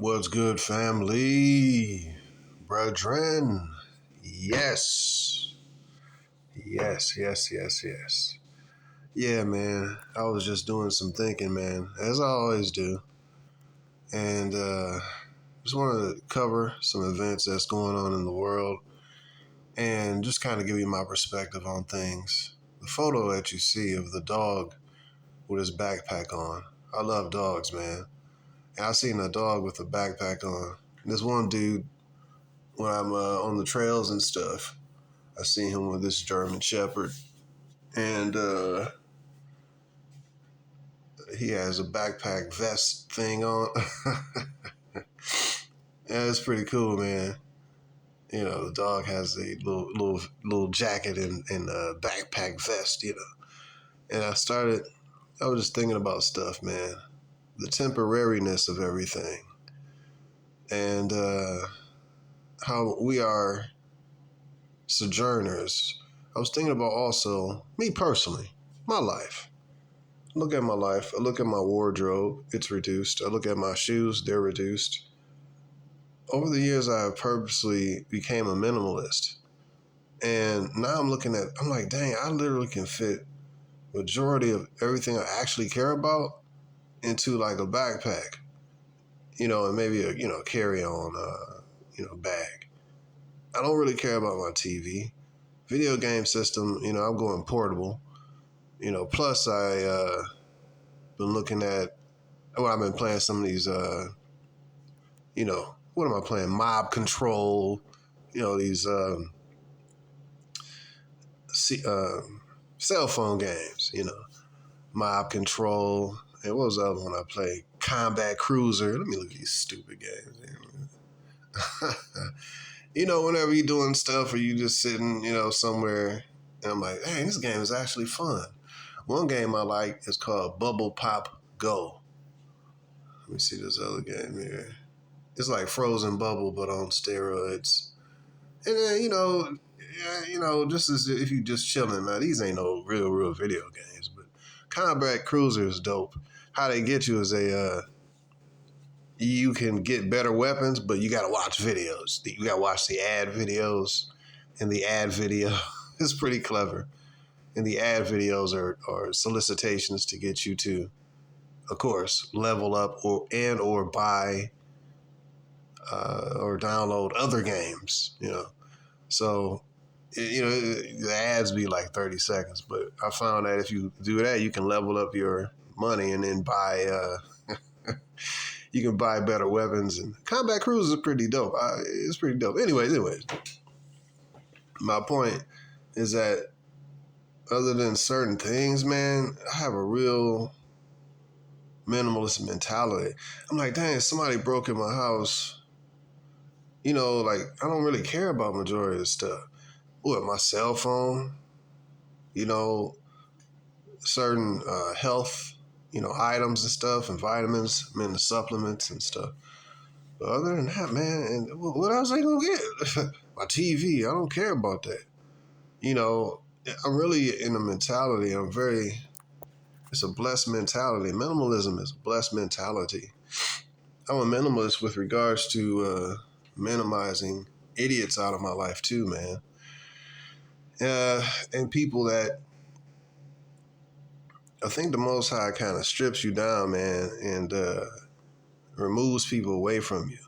What's good, family? Brethren? Yes. Yes. Yeah, man. I was just doing some thinking, man, as I always do. And just wanted to cover some events that's going on in the world and just kind of give you my perspective on things. The photo that you see of the dog with his backpack on. I love dogs, man. And I seen a dog with a backpack on. This one dude, when I'm on the trails and stuff, I seen him with this German Shepherd, and he has a backpack vest thing on. Yeah, it's pretty cool, man. You know, the dog has a little jacket and a backpack vest. And I was just thinking about stuff, man. The temporariness of everything, and how we are sojourners. I was thinking about also me personally, my life. Look at my life. I look at my wardrobe. It's reduced. I look at my shoes. They're reduced. Over the years, I have purposely became a minimalist. And now I'm like, dang, I literally can fit majority of everything I actually care about into like a backpack, and maybe a, carry-on, bag. I don't really care about my TV. Video game system, I'm going portable. Plus I been looking at, I've been playing some of these, what am I playing? Mob Control, these cell phone games, Mob Control. And what was the other one I played? Combat Cruiser. Let me look at these stupid games. Whenever you're doing stuff or you just sitting, somewhere, and I'm like, hey, this game is actually fun. One game I like is called Bubble Pop Go. Let me see this other game here. It's like Frozen Bubble, but on steroids. And then, just as if you just chilling. Now, these ain't no real video games, but Combat Cruiser is dope. How they get you is you can get better weapons, but you got to watch videos. You got to watch the ad videos, and the ad video is pretty clever. And the ad videos are solicitations to get you to, of course, level up or buy or download other games. So the ads be like 30 seconds, but I found that if you do that, you can level up your money and then buy. You can buy better weapons, and Combat Cruise is pretty dope. It's pretty dope. Anyways, my point is that other than certain things, man, I have a real minimalist mentality. I'm like, dang, somebody broke in my house. Like, I don't really care about majority of the stuff. What, my cell phone? Certain health, items and stuff, and vitamins, the supplements and stuff. But other than that, man, and what else I gonna get? My TV, I don't care about that. I'm really in a mentality. It's a blessed mentality. Minimalism is a blessed mentality. I'm a minimalist with regards to minimizing idiots out of my life too, man. And people that I think the Most High kind of strips you down, man, and removes people away from you.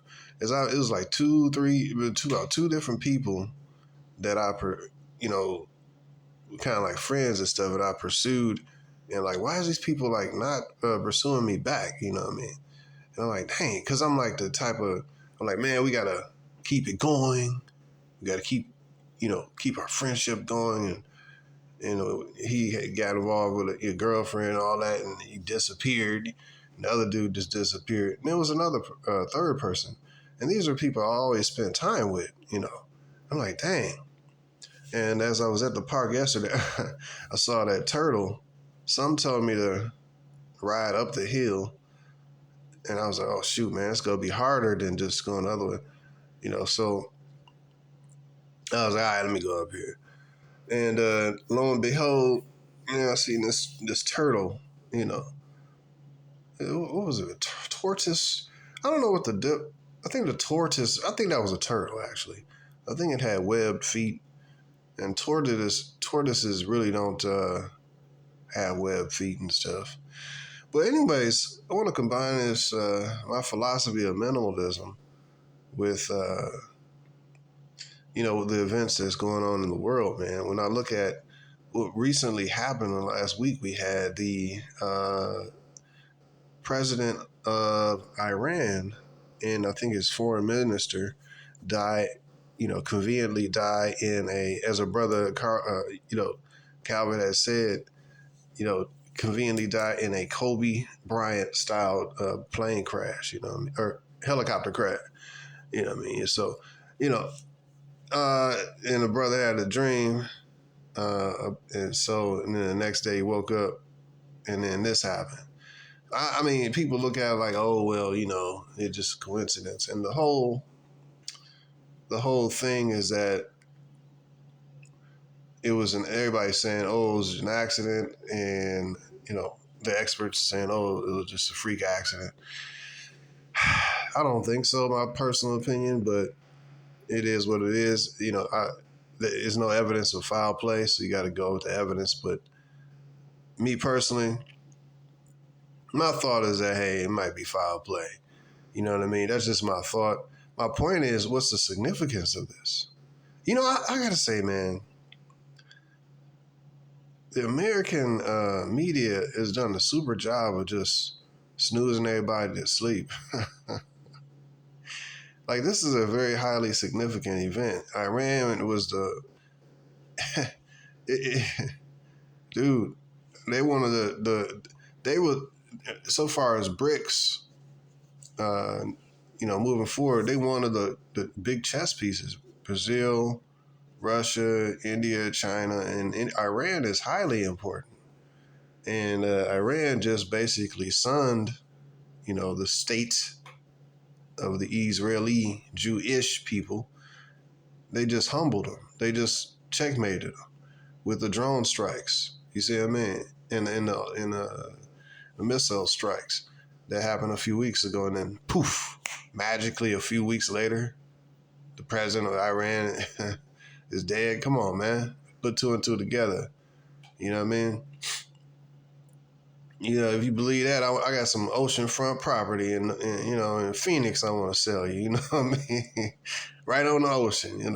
It was like two different people that kind of like friends and stuff that I pursued, and like, why is these people like not pursuing me back? You know what I mean? And I'm like, dang, because I'm like I'm like, man, we gotta keep it going. We gotta keep our friendship going. And he had got involved with a girlfriend and all that, and he disappeared. And the other dude just disappeared. And there was another third person. And these are people I always spend time with, I'm like, dang. And as I was at the park yesterday, I saw that turtle. Some told me to ride up the hill. And I was like, oh, shoot, man, it's going to be harder than just going the other way. So I was like, all right, let me go up here. And lo and behold, I seen this turtle, what was it, a tortoise? I don't know what the dip. I think the tortoise. I think that was a turtle actually. I think it had webbed feet, and tortoises really don't have webbed feet and stuff. But anyways, I want to combine this my philosophy of minimalism with the events that's going on in the world, man. When I look at what recently happened last week, we had the president of Iran and I think his foreign minister died, conveniently died as a brother, Calvin has said, conveniently died in a Kobe Bryant style plane crash, or helicopter crash, what I mean? So, and the brother had a dream, and then the next day he woke up, and then this happened. I mean, people look at it like, oh well, it's just a coincidence, and the whole thing is that everybody's saying, oh, it was an accident, and the experts are saying, oh, it was just a freak accident. I don't think so, my personal opinion, but it is what it is. There's no evidence of foul play, so you got to go with the evidence. But me personally, my thought is that, hey, it might be foul play. You know what I mean? That's just my thought. My point is, what's the significance of this? I got to say, man, the American media has done a super job of just snoozing everybody to sleep. Like, this is a very highly significant event. Iran was dude, they one of they were, so far as BRICS, moving forward, they one of the big chess pieces. Brazil, Russia, India, China, and Iran is highly important. And Iran just basically sunned, the state of the Israeli Jewish people. They just humbled them. They just checkmated them with the drone strikes. You see what I mean? In the missile strikes that happened a few weeks ago, and then poof, magically a few weeks later, the president of Iran is dead. Come on, man. Put two and two together. You know what I mean? If you believe that, I got some oceanfront property in Phoenix I want to sell you. You know what I mean? Right on the ocean,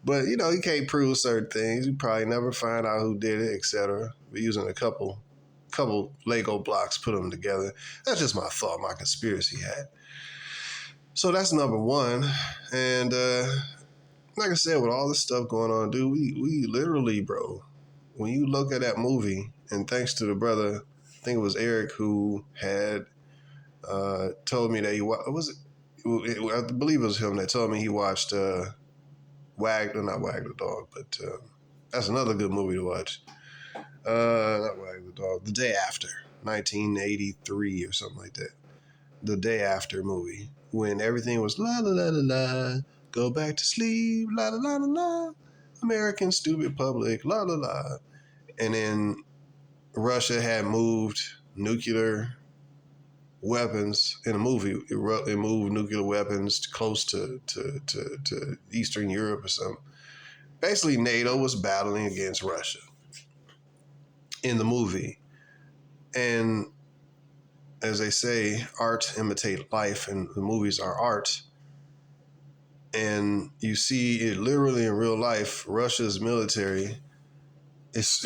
But, you can't prove certain things. You probably never find out who did it, etc. We're using a couple Lego blocks, put them together. That's just my thought, my conspiracy hat. So that's number one. And like I said, with all this stuff going on, dude, we literally, bro, when you look at that movie, and thanks to the brother, I think it was Eric, who had told me that I believe it was him that told me he watched not Wag the Dog, but that's another good movie to watch. Not Wag the Dog, The Day After, 1983 or something like that. The Day After movie, when everything was la la la la la, go back to sleep, la la la la la, American stupid public, la la la. And then Russia had moved nuclear weapons in a movie. It moved nuclear weapons close to Eastern Europe or something. Basically, NATO was battling against Russia in the movie. And as they say, art imitates life, and the movies are art. And you see it literally in real life. Russia's military is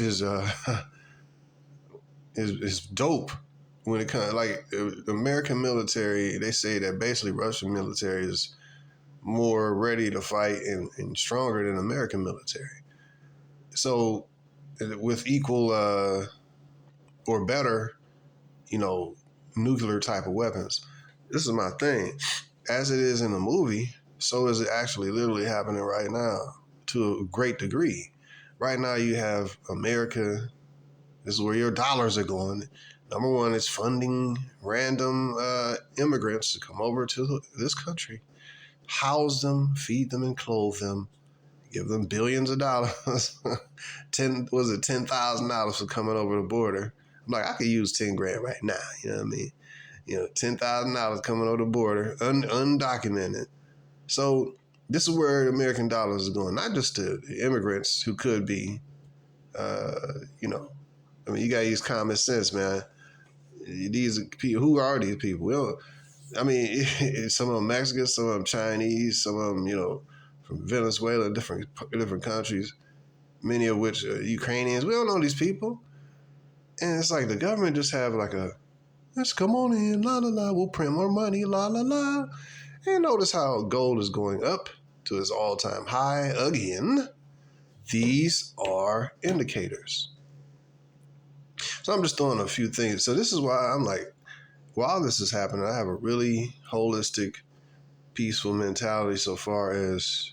dope when it comes, like, the American military. They say that basically Russian military is more ready to fight and stronger than American military. So with equal or better, nuclear type of weapons. This is my thing. As it is in the movie, so is it actually literally happening right now to a great degree. Right now you have America. This is where your dollars are going. Number one, it's funding random immigrants to come over to this country, house them, feed them, and clothe them, give them billions of dollars. $10,000 for coming over the border. I'm like, I could use 10 grand right now. You know what I mean? $10,000 coming over the border, undocumented. So this is where the American dollars is going, not just to immigrants who could be, you got to use common sense, man. These people, who are these people? Well, some of them Mexicans, some of them Chinese, some of them, from Venezuela, different countries, many of which are Ukrainians. We don't know these people. And it's like the government just have like let's come on in, la, la, la, we'll print more money, la, la, la. And notice how gold is going up to its all-time high again. These are indicators. So I'm just throwing a few things. So this is why I'm like, while this is happening, I have a really holistic, peaceful mentality so far as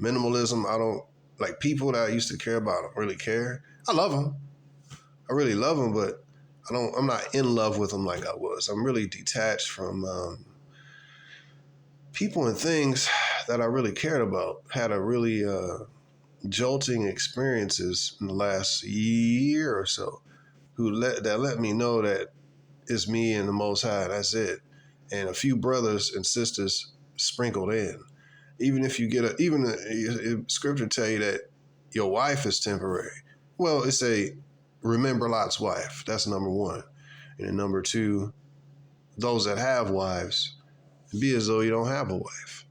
minimalism. I don't like people that I used to care about. I don't really care. I love them. I really love them, but I'm not in love with them like I was. I'm really detached from people and things that I really cared about. Had a really jolting experiences in the last year or so that let me know that it's me and the Most High. That's it. And a few brothers and sisters sprinkled in. Even if you get scripture tell you that your wife is temporary. Well, it's remember Lot's wife. That's number one. And then number two, those that have wives, be as though you don't have a wife.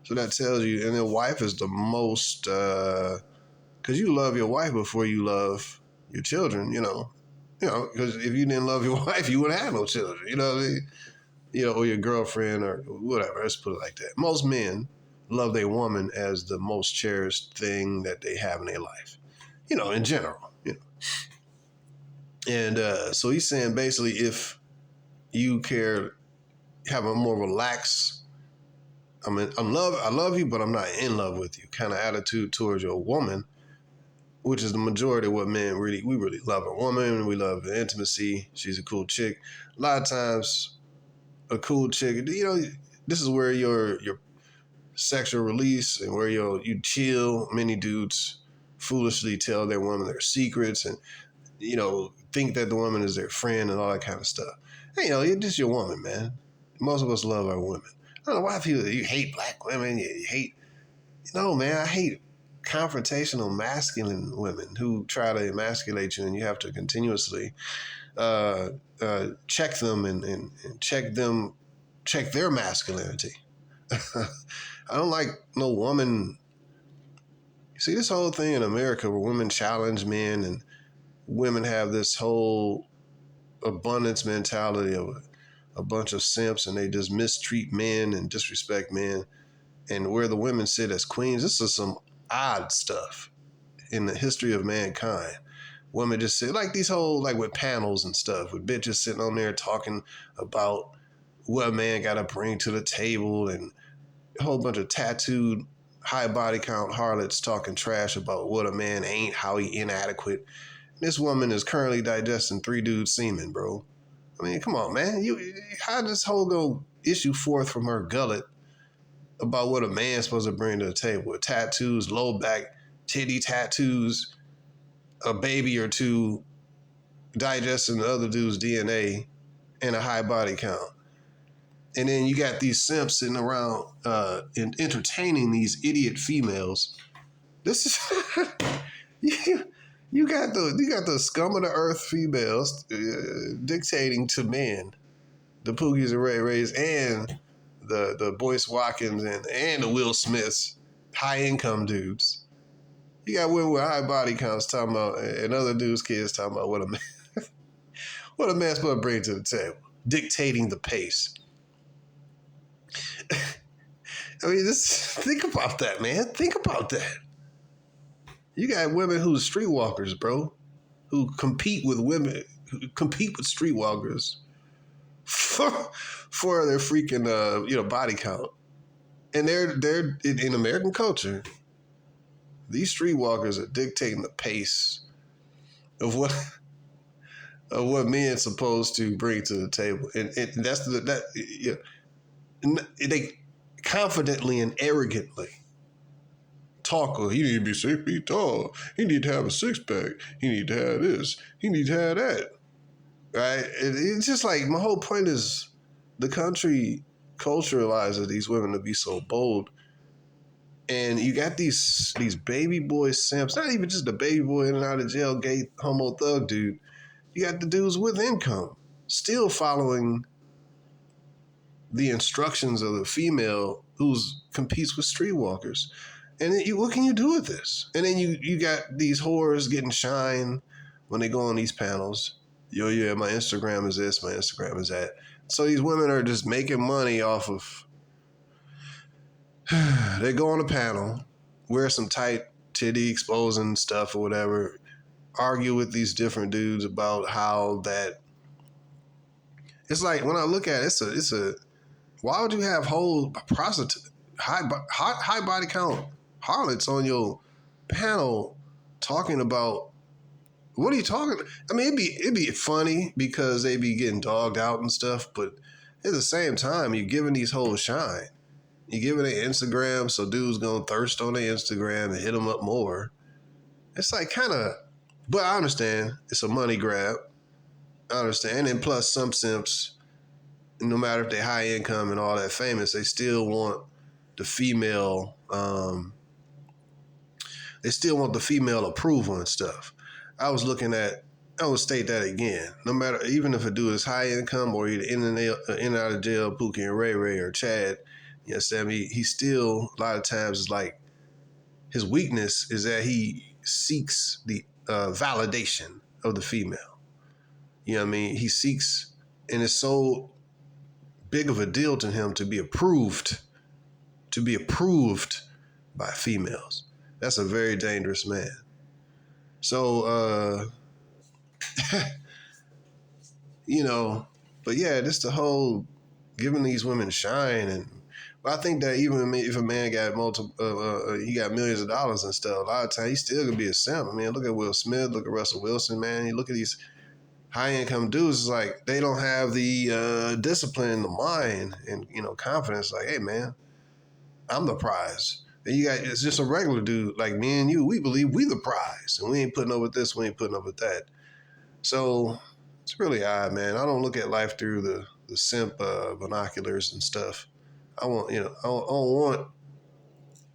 So that tells you, and then wife is the most, because you love your wife before you love your children, because if you didn't love your wife, you wouldn't have no children, you know what I mean? Or your girlfriend or whatever, let's put it like that. Most men love their woman as the most cherished thing that they have in their life, in general, And so he's saying basically if you have a more relaxed, I love you, but I'm not in love with you kind of attitude towards your woman, which is the majority of what men we really love a woman. We love the intimacy. She's a cool chick. A lot of times a cool chick, this is where your sexual release and where you chill. Many dudes foolishly tell their woman their secrets and, think that the woman is their friend and all that kind of stuff. Hey, you're just your woman, man. Most of us love our women. I don't know why you hate black women. You hate, man, I hate confrontational masculine women who try to emasculate you, and you have to continuously check them and check their masculinity. I don't like no woman. See, this whole thing in America where women challenge men and women have this whole abundance mentality of a bunch of simps, and they just mistreat men and disrespect men, and where the women sit as queens. This is some odd stuff in the history of mankind. Women just sit like these whole, like with panels and stuff, with bitches sitting on there talking about what a man got to bring to the table, and a whole bunch of tattooed high body count harlots talking trash about what a man ain't, how he inadequate. This woman is currently digesting 3 dudes' semen, bro. I mean, come on, man. How does this whole go issue forth from her gullet about what a man's supposed to bring to the table? With tattoos, low back, titty tattoos, a baby or two, digesting the other dude's DNA, and a high body count. And then you got these simps sitting around and entertaining these idiot females. This is you got the scum of the earth females dictating to men, the Pookies and Ray Rays, and the Boyce Watkins and the Will Smiths, high income dudes. You got women with high body counts talking about, and other dudes' kids talking about what a man's supposed to bring to the table, dictating the pace. I mean, think about that, man. Think about that. You got women who's streetwalkers, bro, who compete with streetwalkers for their freaking body count, and they're in American culture. These streetwalkers are dictating the pace of what men's supposed to bring to the table, and that's they confidently and arrogantly talk. Oh, he need to be 6 feet tall. He need to have a 6-pack. He need to have this. He need to have that. Right? It's just like, my whole point is, the country culturalizes these women to be so bold. And you got these baby boy simps, not even just the baby boy in and out of jail, gay homo thug dude. You got the dudes with income still following the instructions of the female who's competes with streetwalkers. And then what can you do with this? And then you got these whores getting shine when they go on these panels. Yo, yeah, my Instagram is this, my Instagram is that. So these women are just making money off of, they go on a panel, wear some tight titty exposing stuff or whatever, argue with these different dudes about how that, it's like, when I look at it, it's a why would you have whole prostitute, high body count harlots on your panel talking about, what are you talking? I mean, it'd be funny because they be getting dogged out and stuff, but at the same time, you're giving these hoes shine. You're giving their Instagram, so dudes gonna thirst on their Instagram and hit them up more. It's like kind of, but I understand it's a money grab. I understand, and plus some simps, no matter if they're high income and all that famous, they still want the female. They still want the female approval and stuff. I would state that again. No matter, even if a dude is high income or either in and out of jail, Pookie and Ray Ray or Chad, you know, Sam, he still a lot of times is like, his weakness is that he seeks the validation of the female. You know what I mean? He seeks, and it's so big of a deal to him to be approved by females. That's a very dangerous man. So, you know, but yeah, this the whole giving these women shine. And but I think that even if a man got he got millions of dollars and stuff, a lot of times he still could be a simp. I mean, look at Will Smith, look at Russell Wilson, man. You look at these high income dudes, it's like they don't have the discipline, the mind, and, you know, confidence. Like, hey, man, I'm the prize. And you got, it's just a regular dude like me and you. We believe we the prize, and we ain't putting up with this, we ain't putting up with that. So it's really odd, man. I don't look at life through the simp binoculars and stuff. I want, you know, I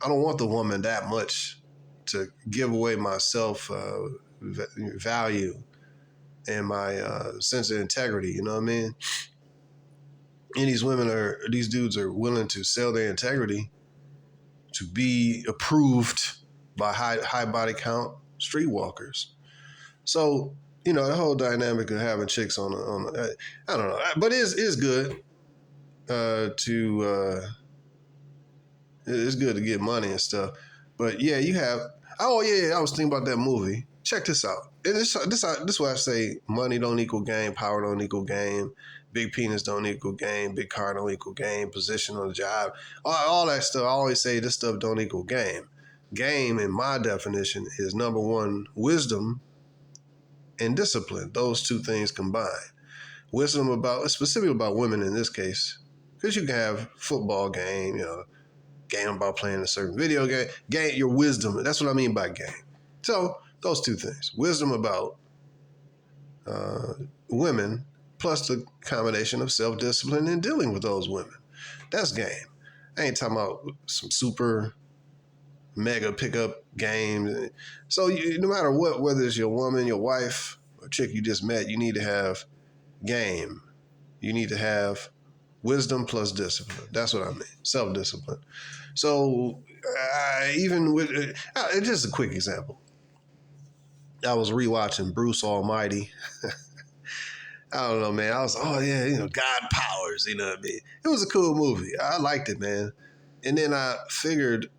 don't want the woman that much to give away my self value and my sense of integrity. You know what I mean? And these dudes are willing to sell their integrity to be approved by high body count streetwalkers. So, you know, the whole dynamic of having chicks on I don't know, but it's good it's good to get money and stuff. But yeah, I was thinking about that movie. Check this out. And this why I say money don't equal game, power don't equal game, big penis don't equal game, big car don't equal game, position on the job, all that stuff. I always say this stuff don't equal game. Game, in my definition, is number one, wisdom and discipline. Those two things combined. Wisdom specifically about women in this case, because you can have football game, you know, game about playing a certain video game, your wisdom. That's what I mean by game. So those two things, wisdom about women, plus the combination of self-discipline in dealing with those women. That's game. I ain't talking about some super mega pickup game. So no matter what, whether it's your woman, your wife, or chick you just met, you need to have game. You need to have wisdom plus discipline. That's what I mean. Self-discipline. So even with, just a quick example. I was rewatching Bruce Almighty. I don't know, man. I was, God powers, you know what I mean? It was a cool movie. I liked it, man. And then I figured,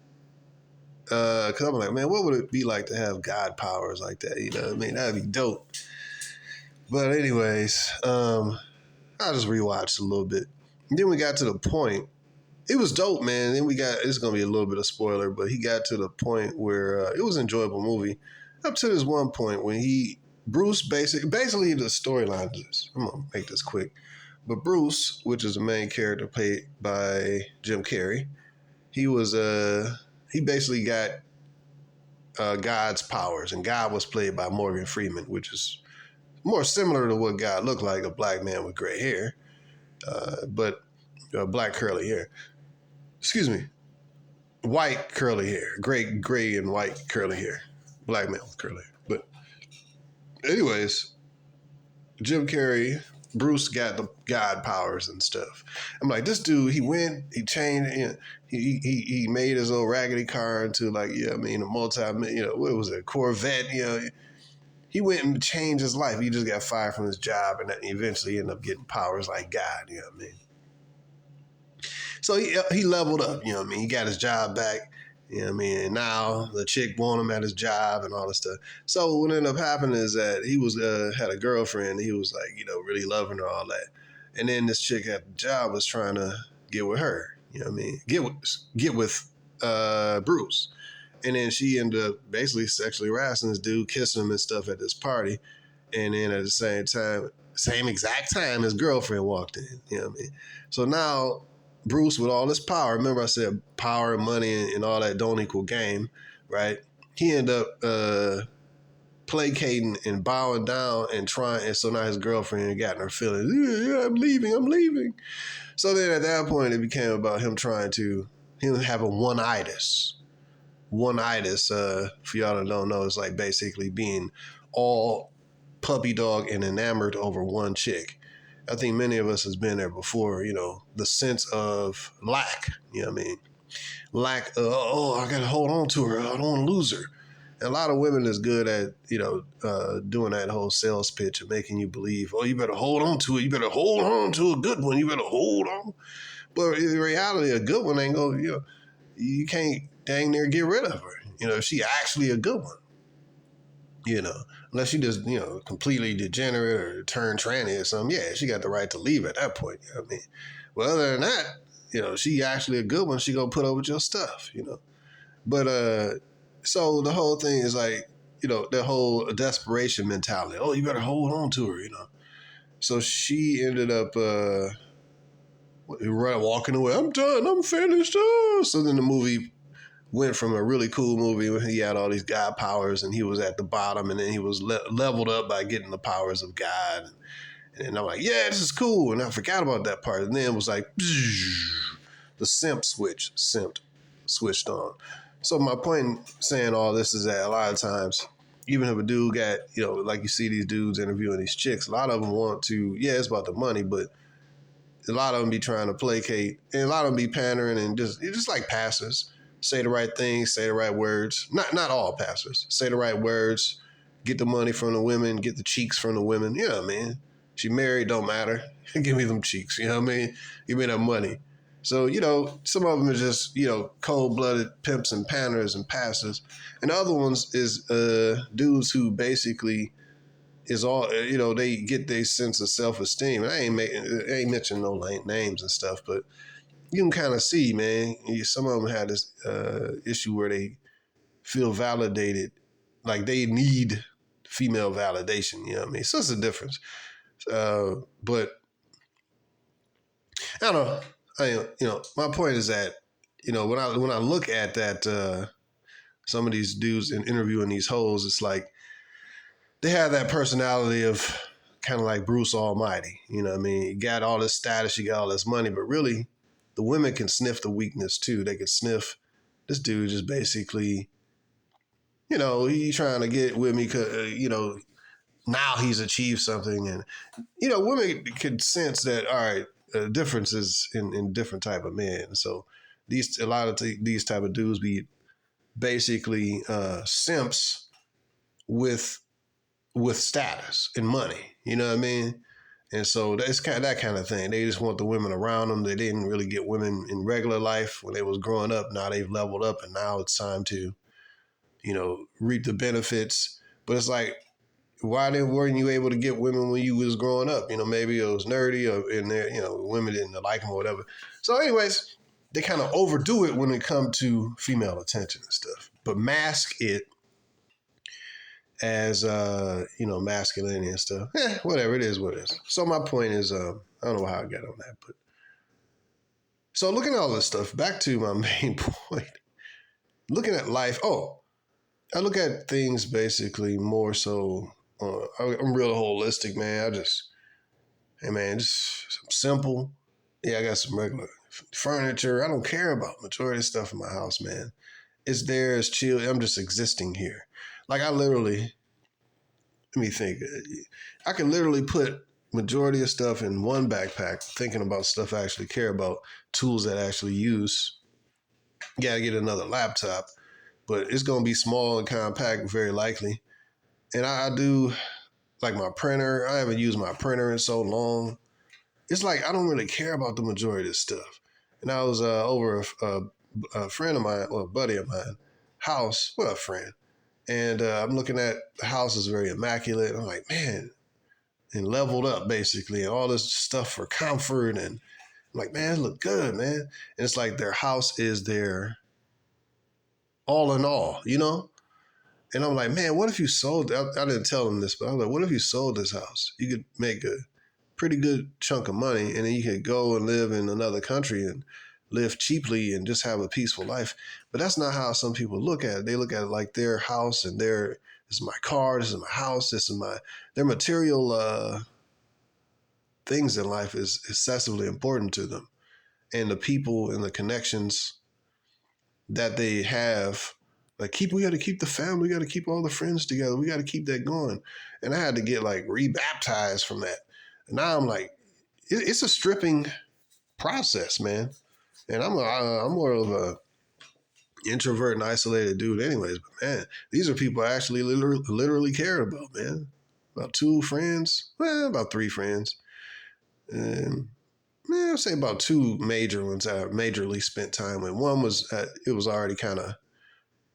because I'm like, man, what would it be like to have God powers like that? You know what I mean? That'd be dope. But anyways, I just rewatched a little bit. And then we got to the point. It was dope, man. Then it's going to be a little bit of spoiler, but he got to the point where it was an enjoyable movie. Up to this one point when Bruce basically the storyline is this. I'm going to make this quick. But Bruce, which is the main character played by Jim Carrey, he basically got God's powers, and God was played by Morgan Freeman, which is more similar to what God looked like, a black man with gray hair. but black curly hair. Excuse me, white curly hair, gray and white curly hair, black male with curly hair. But anyways, Jim Carrey, Bruce got the God powers and stuff. I'm like, this dude, he went, he changed, you know, he made his old raggedy car into like, yeah, I mean, a what was it, Corvette, you know. He went and changed his life. He just got fired from his job and eventually ended up getting powers like God, you know what I mean? So he leveled up, you know what I mean? He got his job back, you know what I mean? And now the chick want him at his job and all this stuff. So what ended up happening is that he was had a girlfriend. He was like, you know, really loving her, all that. And then this chick at the job was trying to get with her, you know what I mean? Get with Bruce. And then she ended up basically sexually harassing this dude, kissing him and stuff at this party. And then at the same exact time, his girlfriend walked in, you know what I mean? So now Bruce, with all this power, remember I said power, money, and all that don't equal game, right? He ended up placating and bowing down and trying, and so now his girlfriend got in her feelings. Yeah, I'm leaving. So then at that point, it became about him having one-itis. One-itis, for y'all that don't know, is like basically being all puppy dog and enamored over one chick. I think many of us has been there before, you know, the sense of lack, you know what I mean? Lack of, I got to hold on to her. I don't want to lose her. And a lot of women is good at, you know, doing that whole sales pitch and making you believe, oh, you better hold on to it. You better hold on to a good one. You better hold on. But in reality, a good one ain't going to, you know, you can't dang near get rid of her. You know, if she actually a good one, you know. Unless she just, you know, completely degenerate or turn tranny or something, yeah, she got the right to leave at that point. You know what I mean? Well, other than that, you know, she actually a good one. She gonna put up with your stuff, you know. But so the whole thing is like, you know, the whole desperation mentality. Oh, you better hold on to her, you know. So she ended up walking away. I'm done. I'm finished. Oh. So then the movie went from a really cool movie where he had all these God powers and he was at the bottom, and then he was leveled up by getting the powers of God. And I'm like, yeah, this is cool. And I forgot about that part. And then it was like, the simped switched on. So my point in saying all this is that a lot of times, even if a dude got, you know, like you see these dudes interviewing these chicks, a lot of them want to, yeah, it's about the money, but a lot of them be trying to placate, and a lot of them be pandering and just like pastors. Say the right things, say the right words. Not all pastors. Say the right words, get the money from the women, get the cheeks from the women. You know what I mean? She married, don't matter. Give me them cheeks. You know what I mean? Give me that money. So, you know, some of them are just, you know, cold-blooded pimps and panders and pastors. And the other ones is dudes who basically is all, you know, they get their sense of self-esteem. And I ain't mentioning no names and stuff, but you can kind of see, man, some of them had this issue where they feel validated, like they need female validation, you know what I mean? So it's a difference. But I don't know. You know, my point is that, you know, when I look at that, some of these dudes interviewing these hoes, it's like they have that personality of kind of like Bruce Almighty, you know what I mean? You got all this status, you got all this money, but really, the women can sniff the weakness too. They can sniff this dude just basically, you know, he's trying to get with me because, you know, now he's achieved something. And, you know, women can sense that, all right, differences in different type of men. So a lot of these type of dudes be basically simps with status and money. You know what I mean? And so that's kind of that kind of thing. They just want the women around them. They didn't really get women in regular life when they was growing up. Now they've leveled up, and now it's time to, you know, reap the benefits. But it's like, why weren't you able to get women when you was growing up? You know, maybe it was nerdy, or in there, you know, women didn't like them or whatever. So, anyways, they kind of overdo it when it comes to female attention and stuff, but mask it as you know, masculinity and stuff. Whatever, it is what it is. So my point is, I don't know how I got on that, but so looking at all this stuff, back to my main point. Looking at life, I look at things basically more so. I'm real holistic, man. Hey man, just simple. Yeah, I got some regular furniture. I don't care about majority of stuff in my house, man. It's there, it's chill. I'm just existing here. Like I literally, let me think. I can literally put majority of stuff in one backpack, thinking about stuff I actually care about, tools that I actually use. Gotta get another laptop, but it's gonna be small and compact, very likely. And I do like my printer. I haven't used my printer in so long. It's like I don't really care about the majority of this stuff. And I was over a friend of mine, well, a buddy of mine, house, well, a friend. And I'm looking at the house is very immaculate. I'm like, man, and leveled up basically, and all this stuff for comfort. And I'm like, man, it look good, man. And it's like their house is their all in all, you know? And I'm like, man, what if you sold? I didn't tell them this, but I was like, what if you sold this house? You could make a pretty good chunk of money, and then you could go and live in another country and live cheaply and just have a peaceful life. But that's not how some people look at it. They look at it like their house and this is my car, this is my house, this is their material things in life is excessively important to them. And the people and the connections that they have, like we got to keep the family, we got to keep all the friends together, we got to keep that going. And I had to get like rebaptized from that. And now I'm like, it's a stripping process, man. And I'm more of a introvert and isolated dude, anyways. But man, these are people I actually literally care about, man. About two friends, well, about three friends, and man, I'll say about two major ones I majorly spent time with. One was it was already kind of,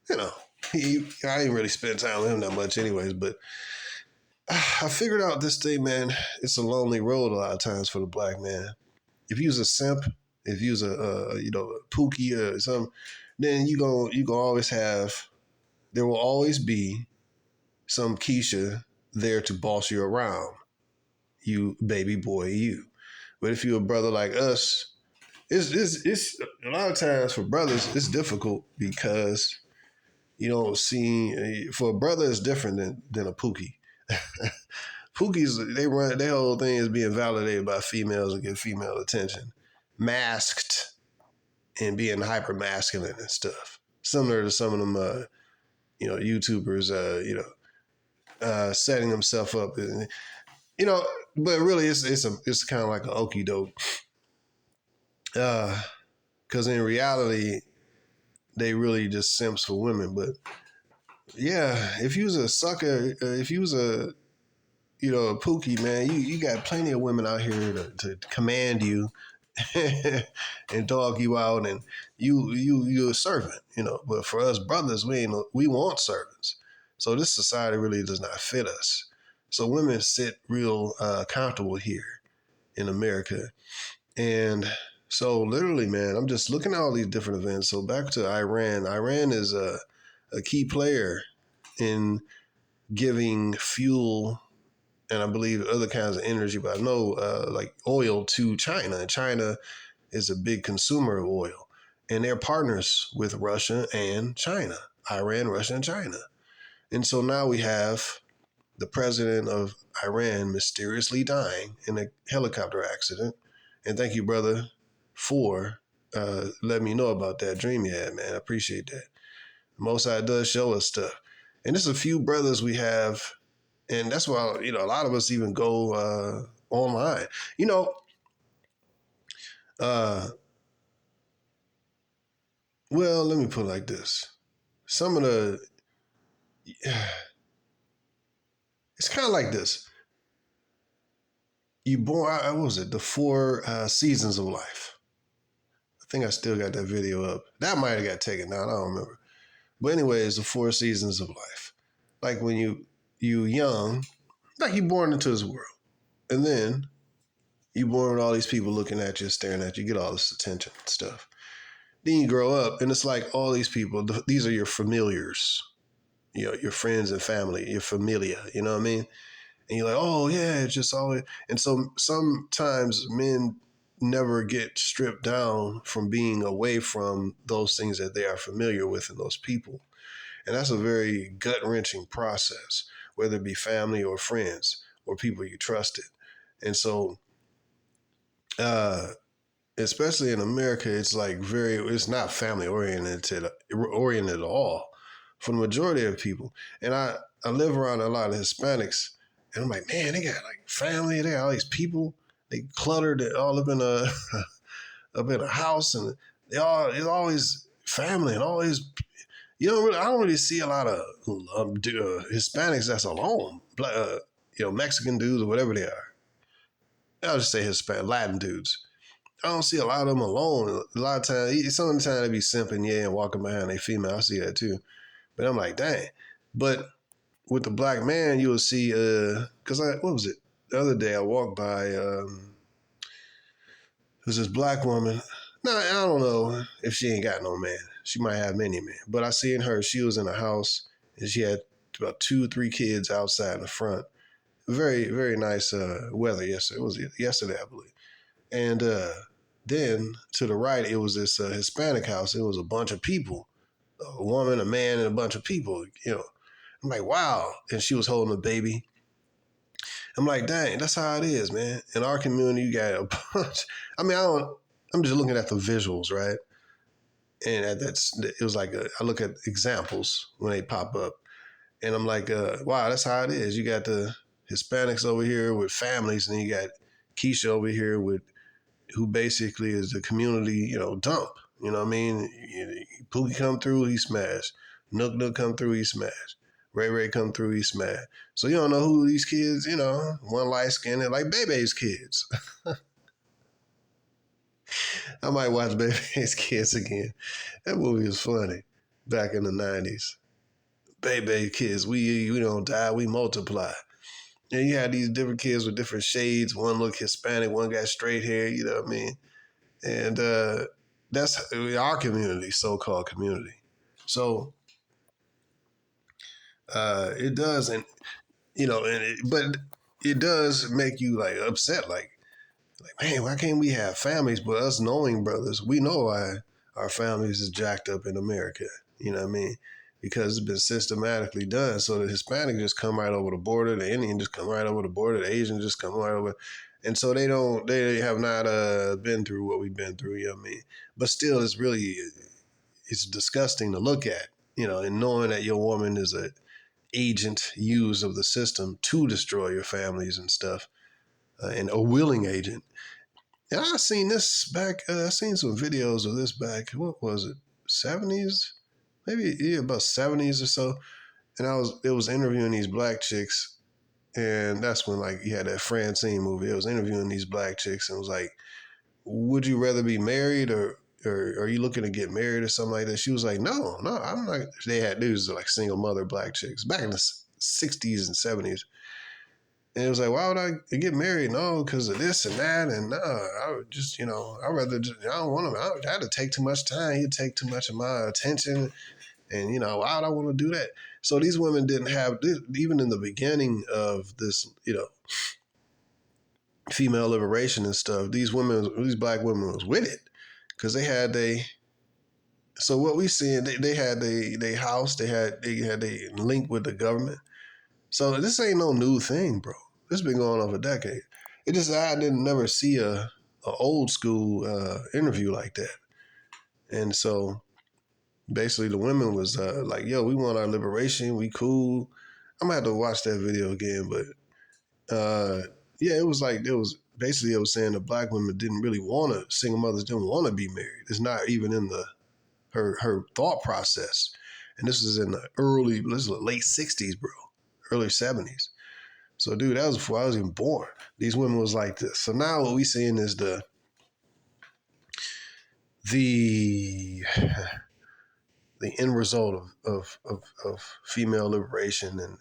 you know, I didn't really spend time with him that much, anyways. But I figured out this thing, man. It's a lonely road a lot of times for the black man. If you was a simp, if you was a pookie or something, then you gonna always have. There will always be some Keisha there to boss you around, you baby boy, you. But if you're a brother like us, it's a lot of times for brothers it's difficult because you don't see for a brother it's different than a pookie. Pookies, they run their whole thing is being validated by females and get female attention, masked and being hyper masculine and stuff. Similar to some of them, YouTubers, setting themselves up, and, but really it's kind of like an okey doke, because in reality they really just simps for women. But yeah, if you was a sucker, if you was a a pookie, man, you got plenty of women out here to command you and dog you out, and you're a servant, But for us brothers, we want servants. So this society really does not fit us. So women sit real comfortable here in America, and so literally, man, I'm just looking at all these different events. So back to Iran. Iran is a key player in giving fuel and I believe other kinds of energy, but I know like oil to China. And China is a big consumer of oil. And they're partners with Russia and China, Iran, Russia, and China. And so now we have the president of Iran mysteriously dying in a helicopter accident. And thank you, brother, for letting me know about that dream you had, man. I appreciate that. Mosai does show us stuff. And there's a few brothers we have, and that's why, a lot of us even go online. Uh, well, let me put it like this. Some of it's kind of like this. You born, what was it? The four seasons of life. I think I still got that video up. That might have got taken down. I don't remember. But anyways, the four seasons of life. Like when you young, like you born into this world. And then you born with all these people looking at you, staring at you, get all this attention and stuff. Then you grow up and it's like all these people, these are your familiars, your friends and family, your familia, you know what I mean? And you're like, oh yeah, it's just always, and so sometimes men never get stripped down from being away from those things that they are familiar with and those people. And that's a very gut wrenching process, whether it be family or friends or people you trusted. And so uh, especially in America, it's like it's not family oriented at all for the majority of people. And I live around a lot of Hispanics, and I'm like, man, they got like family, they got all these people, they cluttered all up in a up in a house, and it's always family and always. I don't really see a lot of Hispanics that's alone, Mexican dudes or whatever they are. I'll just say Hispanic, Latin dudes. I don't see a lot of them alone. A lot of times, some of the time they be simping, and walking behind a female. I see that too. But I'm like, dang. But with the black man, you will see, because what was it? The other day I walked by, there's this black woman. Now, I don't know if she ain't got no man. She might have many men. But I seen her, she was in a house, and she had about 2 or 3 kids outside in the front. Very, very nice weather yesterday. It was yesterday, I believe. And then to the right, it was this Hispanic house. It was a bunch of people, a woman, a man, and a bunch of people. I'm like, wow. And she was holding a baby. I'm like, dang, that's how it is, man. In our community, you got a bunch. I mean, I'm just looking at the visuals, right? And it was like I look at examples when they pop up, and I'm like, wow, that's how it is. You got the Hispanics over here with families, and then you got Keisha over here who basically is the community, dump. You know what I mean? Pookie come through, he smashed. Nook come through, he smashed. Ray come through, he smashed. So you don't know who these kids, one light skinned, like Bebe's kids. I might watch Bebe's Kids again. That movie was funny back in the 90s. Bebe kids, we don't die, we multiply. And you had these different kids with different shades. One looked Hispanic, one got straight hair, you know what I mean? And that's our community, so-called community. So it does, but it does make you like upset, like, man, why can't we have families? But us knowing brothers, we know why our families is jacked up in America. You know what I mean? Because it's been systematically done. So the Hispanic just come right over the border, the Indian just come right over the border, the Asian just come right over. And so they have not been through what we've been through, you know what I mean? But still, it's disgusting to look at, and knowing that your woman is an agent used of the system to destroy your families and stuff, and a willing agent. And I seen this back. I seen some videos of this back. What was it? 70s, maybe about 70s or so. And it was interviewing these black chicks, and that's when like you had that Francine movie. It was interviewing these black chicks, and it was like, would you rather be married or are you looking to get married or something like that? She was like, no, I'm not. They had dudes like single mother black chicks back in the 60s and 70s. And it was like, why would I get married? No, because of this and that. And no, I would just, I'd rather just, I don't want him. I had to take too much time. He'd take too much of my attention. And, why would I want to do that? So these women didn't have, even in the beginning of this, female liberation and stuff, these black women was with it. Because so what we seeing, they had they house, they had they link with the government. So this ain't no new thing, bro. This been going on for decades. It just I didn't never see a old school interview like that. And so basically the women was like, yo, we want our liberation. We cool. I'm gonna have to watch that video again. But yeah, it was basically it was saying the black women didn't really want to, single mothers didn't want to be married. It's not even in her thought process. And this is in the late 60s, bro. Early 70s. So, dude, that was before I was even born. These women was like this. So now what we seeing is the end result of female liberation and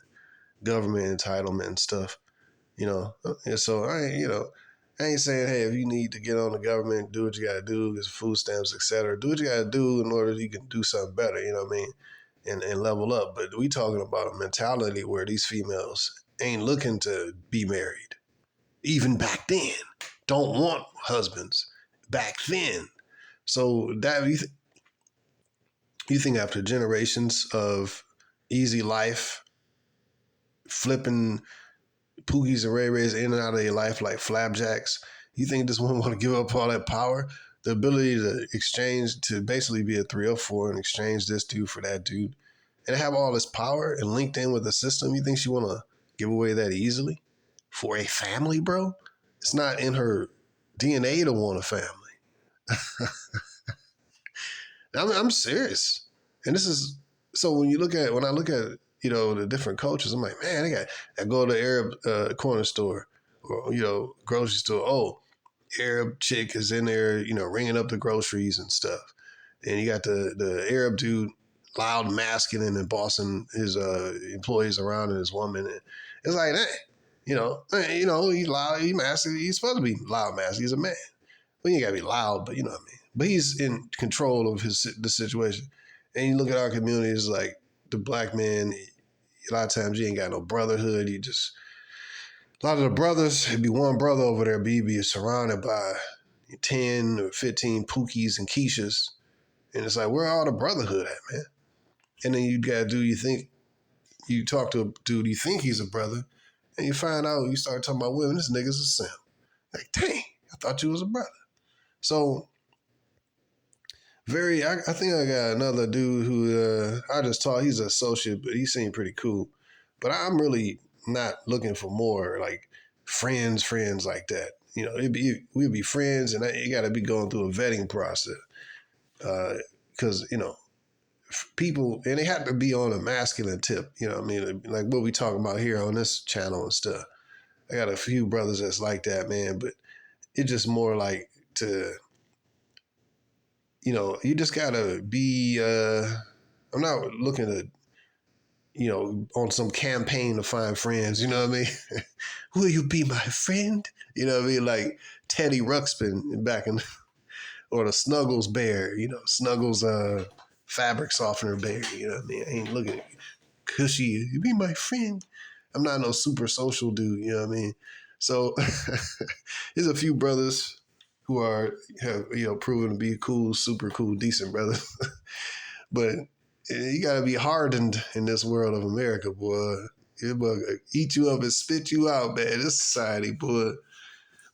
government entitlement and stuff, And so I ain't saying, hey, if you need to get on the government, do what you got to do, get food stamps, etc. Do what you got to do in order you can do something better, you know what I mean? And level up. But we talking about a mentality where these females ain't looking to be married. Even back then, don't want husbands back then. So that you think after generations of easy life, flipping Poogies and Ray Rays in and out of their life like flapjacks, You think this woman want to give up all that power? The ability to exchange, to basically be a 304 and exchange this dude for that dude and have all this power and linked in with the system. You think she want to give away that easily for a family, bro? It's not in her DNA to want a family. I'm serious. And this is, so when I look at, the different cultures, I'm like, man, I go to the Arab corner store or, grocery store. Oh, Arab chick is in there, ringing up the groceries and stuff. And you got the Arab dude loud masculine and bossing his employees around and his woman. And it's like, he's loud, he's masculine. He's supposed to be loud masculine. He's a man. Well, you gotta be loud, but you know what I mean. But he's in control of the situation. And you look at our community, it's like the black man. A lot of times you ain't got no brotherhood. A lot of the brothers, it'd be one brother over there, but he'd be surrounded by 10 or 15 Pookies and Keishas. And it's like, where all the brotherhood at, man? And then you got a dude, you talk to a dude, you think he's a brother, and you find out, you start talking about women, this nigga's a simp. Like, dang, I thought you was a brother. So, I think I got another dude who I just taught, he's an associate, but he seemed pretty cool. But I'm really not looking for more like friends like that. We'd be friends, and you got to be going through a vetting process. Because, people, and they have to be on a masculine tip, like what we talking about here on this channel and stuff. I got a few brothers that's like that, man, but it's just more like you just gotta be, I'm not looking to, on some campaign to find friends, you know what I mean? Will you be my friend? You know what I mean? Like Teddy Ruxpin back in, or the Snuggles bear, Snuggles, fabric softener bear, you know what I mean? I ain't looking cushy. You be my friend. I'm not no super social dude, you know what I mean? So there's a few brothers who have proven to be cool, super cool, decent brothers. But you gotta be hardened in this world of America, boy. It will eat you up and spit you out, man. This society, boy.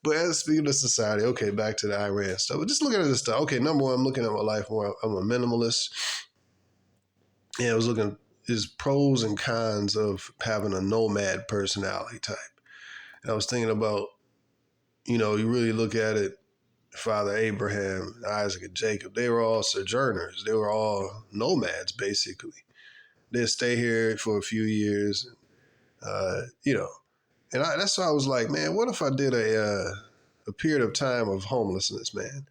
But as speaking of society, okay, back to the Iran stuff. But just looking at this stuff. Okay, number one, I'm looking at my life more. I'm a minimalist. And I was looking, there's pros and cons of having a nomad personality type. And I was thinking about, you really look at it, Father Abraham, Isaac, and Jacob, they were all sojourners. They were all nomads, basically. They'd stay here for a few years, And that's why I was like, man, what if I did a period of time of homelessness, man?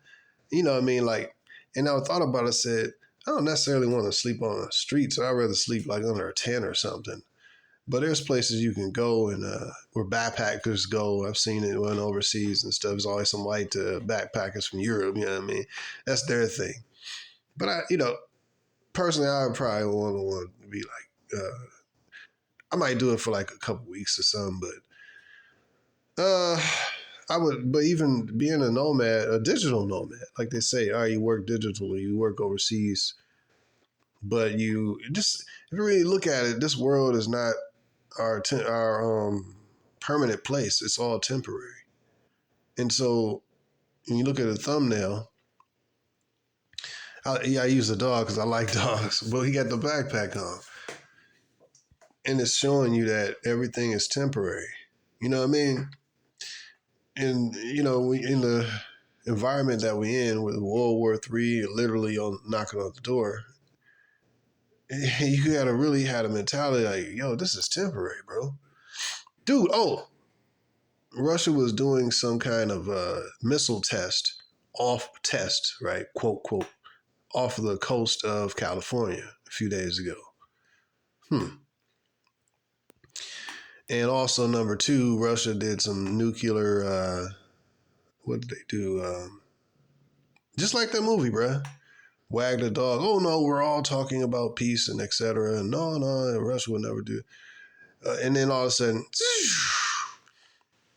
You know what I mean? Like, and I thought about it, said, I don't necessarily want to sleep on the streets. I'd rather sleep like under a tent or something. But there's places you can go and where backpackers go. I've seen it when overseas and stuff. There's always some white backpackers from Europe, you know what I mean? That's their thing. But personally, I would probably want to be like, I might do it for like a couple weeks or something, but I would, but even being a nomad, a digital nomad, like they say, all right, you work digitally, you work overseas, but you just, if you really look at it, this world is not our permanent place. It's all temporary. And so when you look at a thumbnail, I use a dog because I like dogs, but he got the backpack on. And it's showing you that everything is temporary. You know what I mean? And, in the environment that we're in with World War III literally knocking on the door, you got to really have a mentality like, yo, this is temporary, bro. Dude, Russia was doing some kind of missile test, right? Quote, quote, off of the coast of California a few days ago. And also, number two, Russia did some nuclear, what did they do? Just like that movie, bruh. Wag the dog. Oh, no, we're all talking about peace and etc. No, Russia would never do it. And then all of a sudden,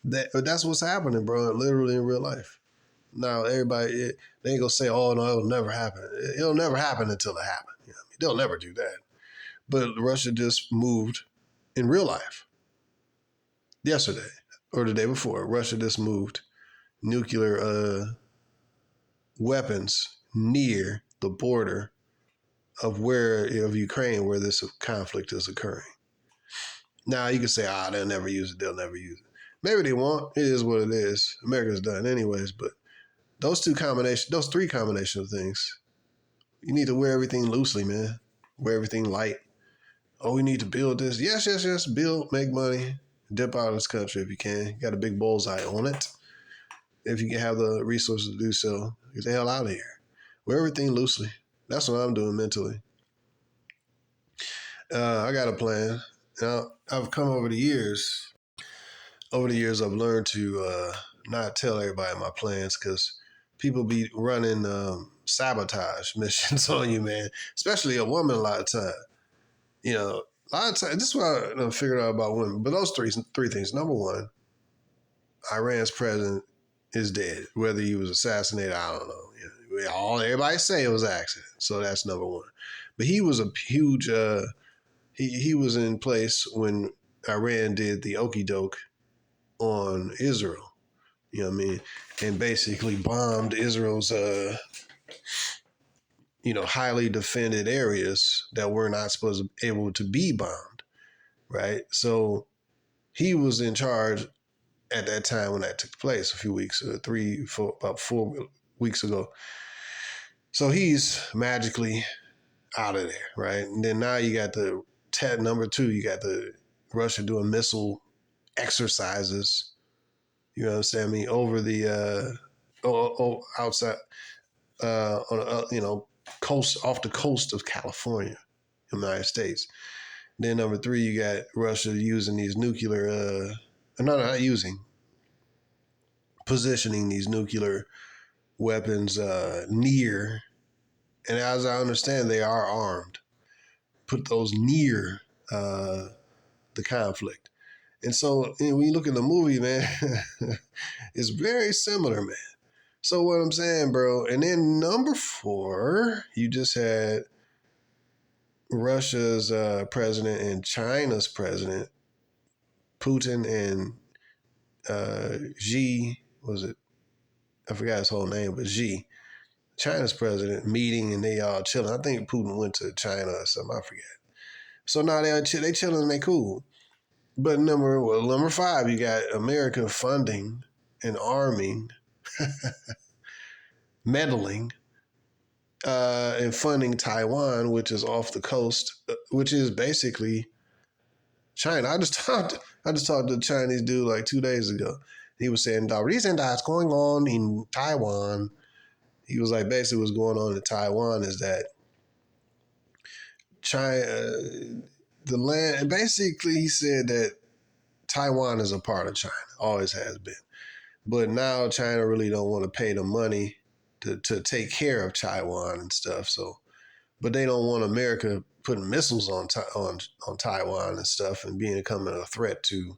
that's what's happening, bro, literally in real life. Now, everybody, they ain't going to say, oh, no, it'll never happen. It'll never happen until it happens. You know what I mean? They'll never do that. But Russia just moved in real life. Yesterday or the day before, Russia just moved nuclear weapons near the border of Ukraine where this conflict is occurring. Now you can say, they'll never use it. They'll never use it. Maybe they won't. It is what it is. America's done anyways. But those three combinations of things, you need to wear everything loosely, man. Wear everything light. Oh, we need to build this. Yes. Build, make money, dip out of this country if you can. You got a big bullseye on it. If you can have the resources to do so, get the hell out of here. Wear everything loosely. That's what I'm doing mentally. I got a plan. Now, I've come over the years. Over the years, I've learned to not tell everybody my plans because people be running sabotage missions on you, man. Especially a woman a lot of time. You know, a lot of times, this is what I figured out about women. But those three things. Number one, Iran's president is dead. Whether he was assassinated, I don't know. You know, everybody say it was an accident. So that's number one. But he was a huge, he was in place when Iran did the okie doke on Israel. You know what I mean? And basically bombed Israel's, highly defended areas that were not supposed to be able to be bombed, right? So he was in charge at that time when that took place a few weeks, about 4 weeks ago. So he's magically out of there, right? And then now you got number two, you got the Russia doing missile exercises, you know what I'm saying? I mean, over the outside on coast off the coast of California, United States. Then number three, you got Russia using these positioning these nuclear weapons near, and as I understand, they are armed. Put those near the conflict. And so when you look at the movie, man, it's very similar, man. So what I'm saying, bro, and then number four, you just had Russia's president and China's president, Putin and Xi, I forgot his whole name, but Xi, China's president, meeting and they all chilling. I think Putin went to China or something, I forget. So now they chilling and they cool. But number five, you got America funding and arming, meddling, and funding Taiwan, which is off the coast, which is basically China. I just talked to a Chinese dude like 2 days ago. He was saying the reason that's going on in Taiwan, he was like, basically what's going on in Taiwan is that China, the land, basically he said that Taiwan is a part of China, always has been. But now China really don't want to pay the money to take care of Taiwan and stuff. So, but they don't want America putting missiles on Taiwan and stuff and becoming a threat to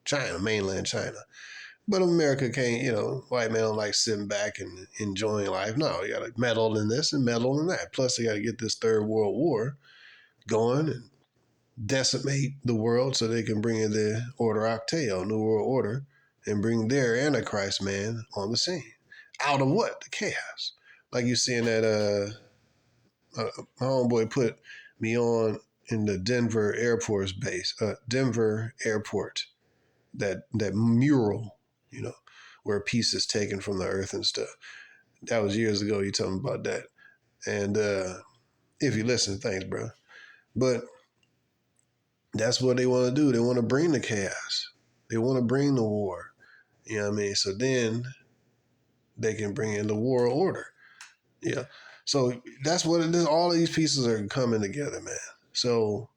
China, mainland China. But America can't, white man don't like sitting back and enjoying life. No, you got to meddle in this and meddle in that. Plus, they got to get this third world war going and decimate the world so they can bring in the Order Octeo, New World Order, and bring their Antichrist man on the scene. Out of what? The chaos. Like you seeing that my homeboy put me on in the Denver Airport base, Denver Airport, that mural, where a piece is taken from the earth and stuff. That was years ago. You told me about that. And if you listen, thanks, bro. But that's what they want to do. They want to bring the chaos. They want to bring the war. You know what I mean? So then they can bring in the world order. Yeah. So that's what it is. All of these pieces are coming together, man. So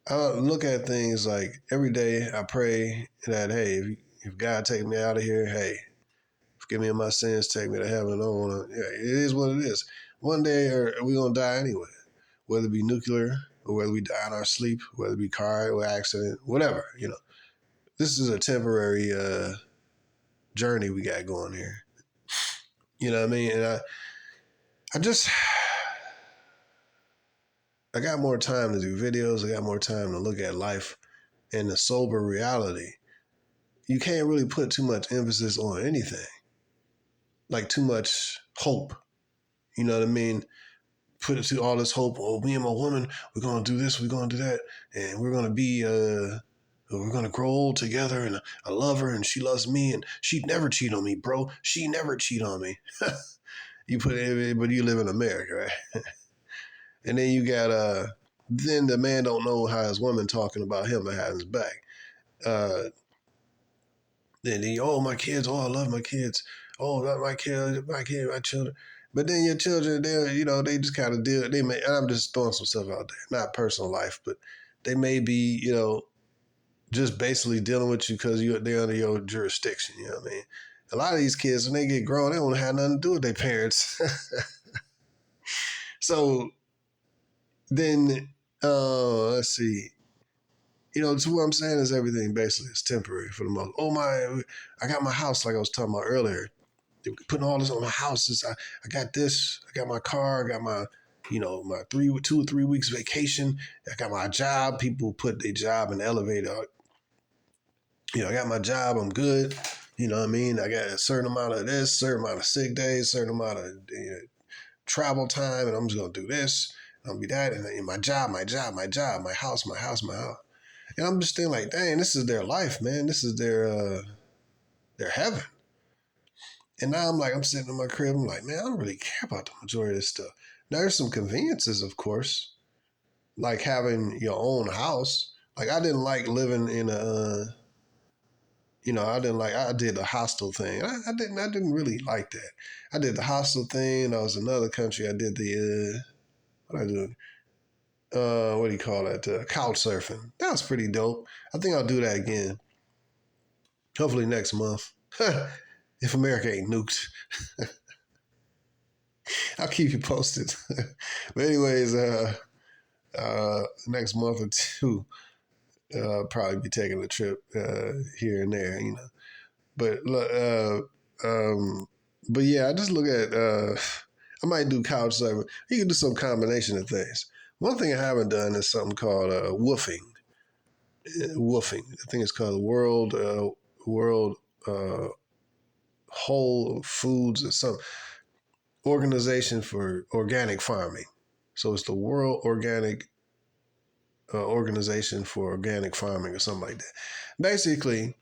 I look at things like every day I pray that, hey, if God take me out of here, hey, forgive me of my sins, take me to heaven. I don't want to, it is what it is. One day we're going to die anyway, whether it be nuclear or whether we die in our sleep, whether it be car or accident, whatever, This is a temporary journey we got going here. You know what I mean? And I got more time to do videos. I got more time to look at life and the sober reality you can't really put too much emphasis on anything, like too much hope. You know what I mean? Put it to all this hope. Oh, me and my woman, we're gonna do this, we're gonna do that, and we're gonna be we're gonna grow old together, and I love her, and she loves me, and she'd never cheat on me, bro. She never cheat on me. You put it, but you live in America, right? And then you got then the man don't know how his woman talking about him behind his back. Uh, then he, oh, my kids, oh, I love my kids. Oh, not my kid, my children. But then your children, they just kind of deal. They may, and I'm just throwing some stuff out there, not personal life, but they may be, just basically dealing with you because they're under your jurisdiction. You know what I mean? A lot of these kids, when they get grown, they don't have nothing to do with their parents. So then, let's see. So what I'm saying is everything basically is temporary for the most. I got my house like I was talking about earlier. They were putting all this on my houses. I got this. I got my car. I got my, my 2 or 3 weeks vacation. I got my job. People put their job in the elevator. I got my job. I'm good. You know what I mean? I got a certain amount of this, certain amount of sick days, certain amount of travel time, and I'm just gonna do this. I'll be that, and my job, my house, my house. And I'm just thinking like, dang, this is their life, man. This is their heaven. And now I'm sitting in my crib. I'm like, man, I don't really care about the majority of this stuff. Now there's some conveniences, of course, like having your own house. Like I didn't like living in I did the hostel thing. I didn't really like that. I did the hostel thing. I was in another country. I did the, what I do? What do you call that? Couch surfing. That was pretty dope. I think I'll do that again. Hopefully next month. If America ain't nuked. I'll keep you posted. But anyways, next month or two, I'll probably be taking a trip here and there, But yeah, I just look at, I might do couch surfing. You can do some combination of things. One thing I haven't done is something called woofing. Woofing. I think it's called World Whole Foods or some organization for organic farming. So it's the World Organic Organization for Organic Farming or something like that. Basically,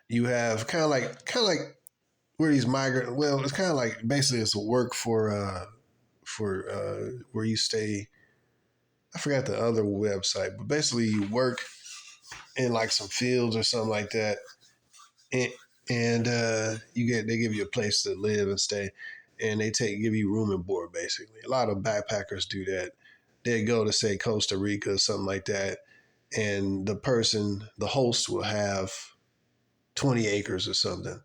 you have kind of like where these migrant. Well, it's kind of like basically it's a work for where you stay. I forgot the other website, but basically you work in like some fields or something like that, and they give you a place to live and stay, and they give you room and board basically. A lot of backpackers do that. They go to say Costa Rica or something like that, and the host will have 20 acres or something,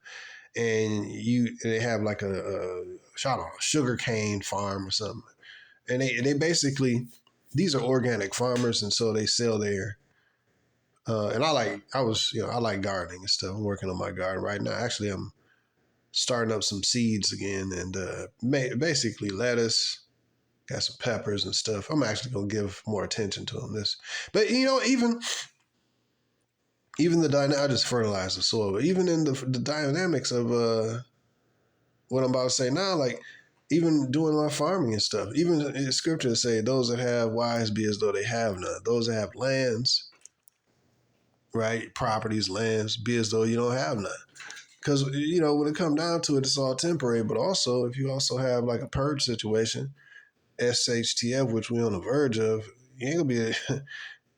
and they have like a sugar cane farm or something, and they basically, these are organic farmers, and so they sell their. And I like gardening and stuff. I'm working on my garden right now. Actually, I'm starting up some seeds again, and basically lettuce, got some peppers and stuff. I'm actually gonna give more attention to them. But even I just fertilize the soil. But even in the dynamics of what I'm about to say now, like even doing my farming and stuff, even in scripture say, those that have wives be as though they have none. Those that have lands, right, properties, lands, be as though you don't have none. Because when it comes down to it, it's all temporary. But also, if you also have like a purge situation, SHTF, which we're on the verge of, you ain't gonna be.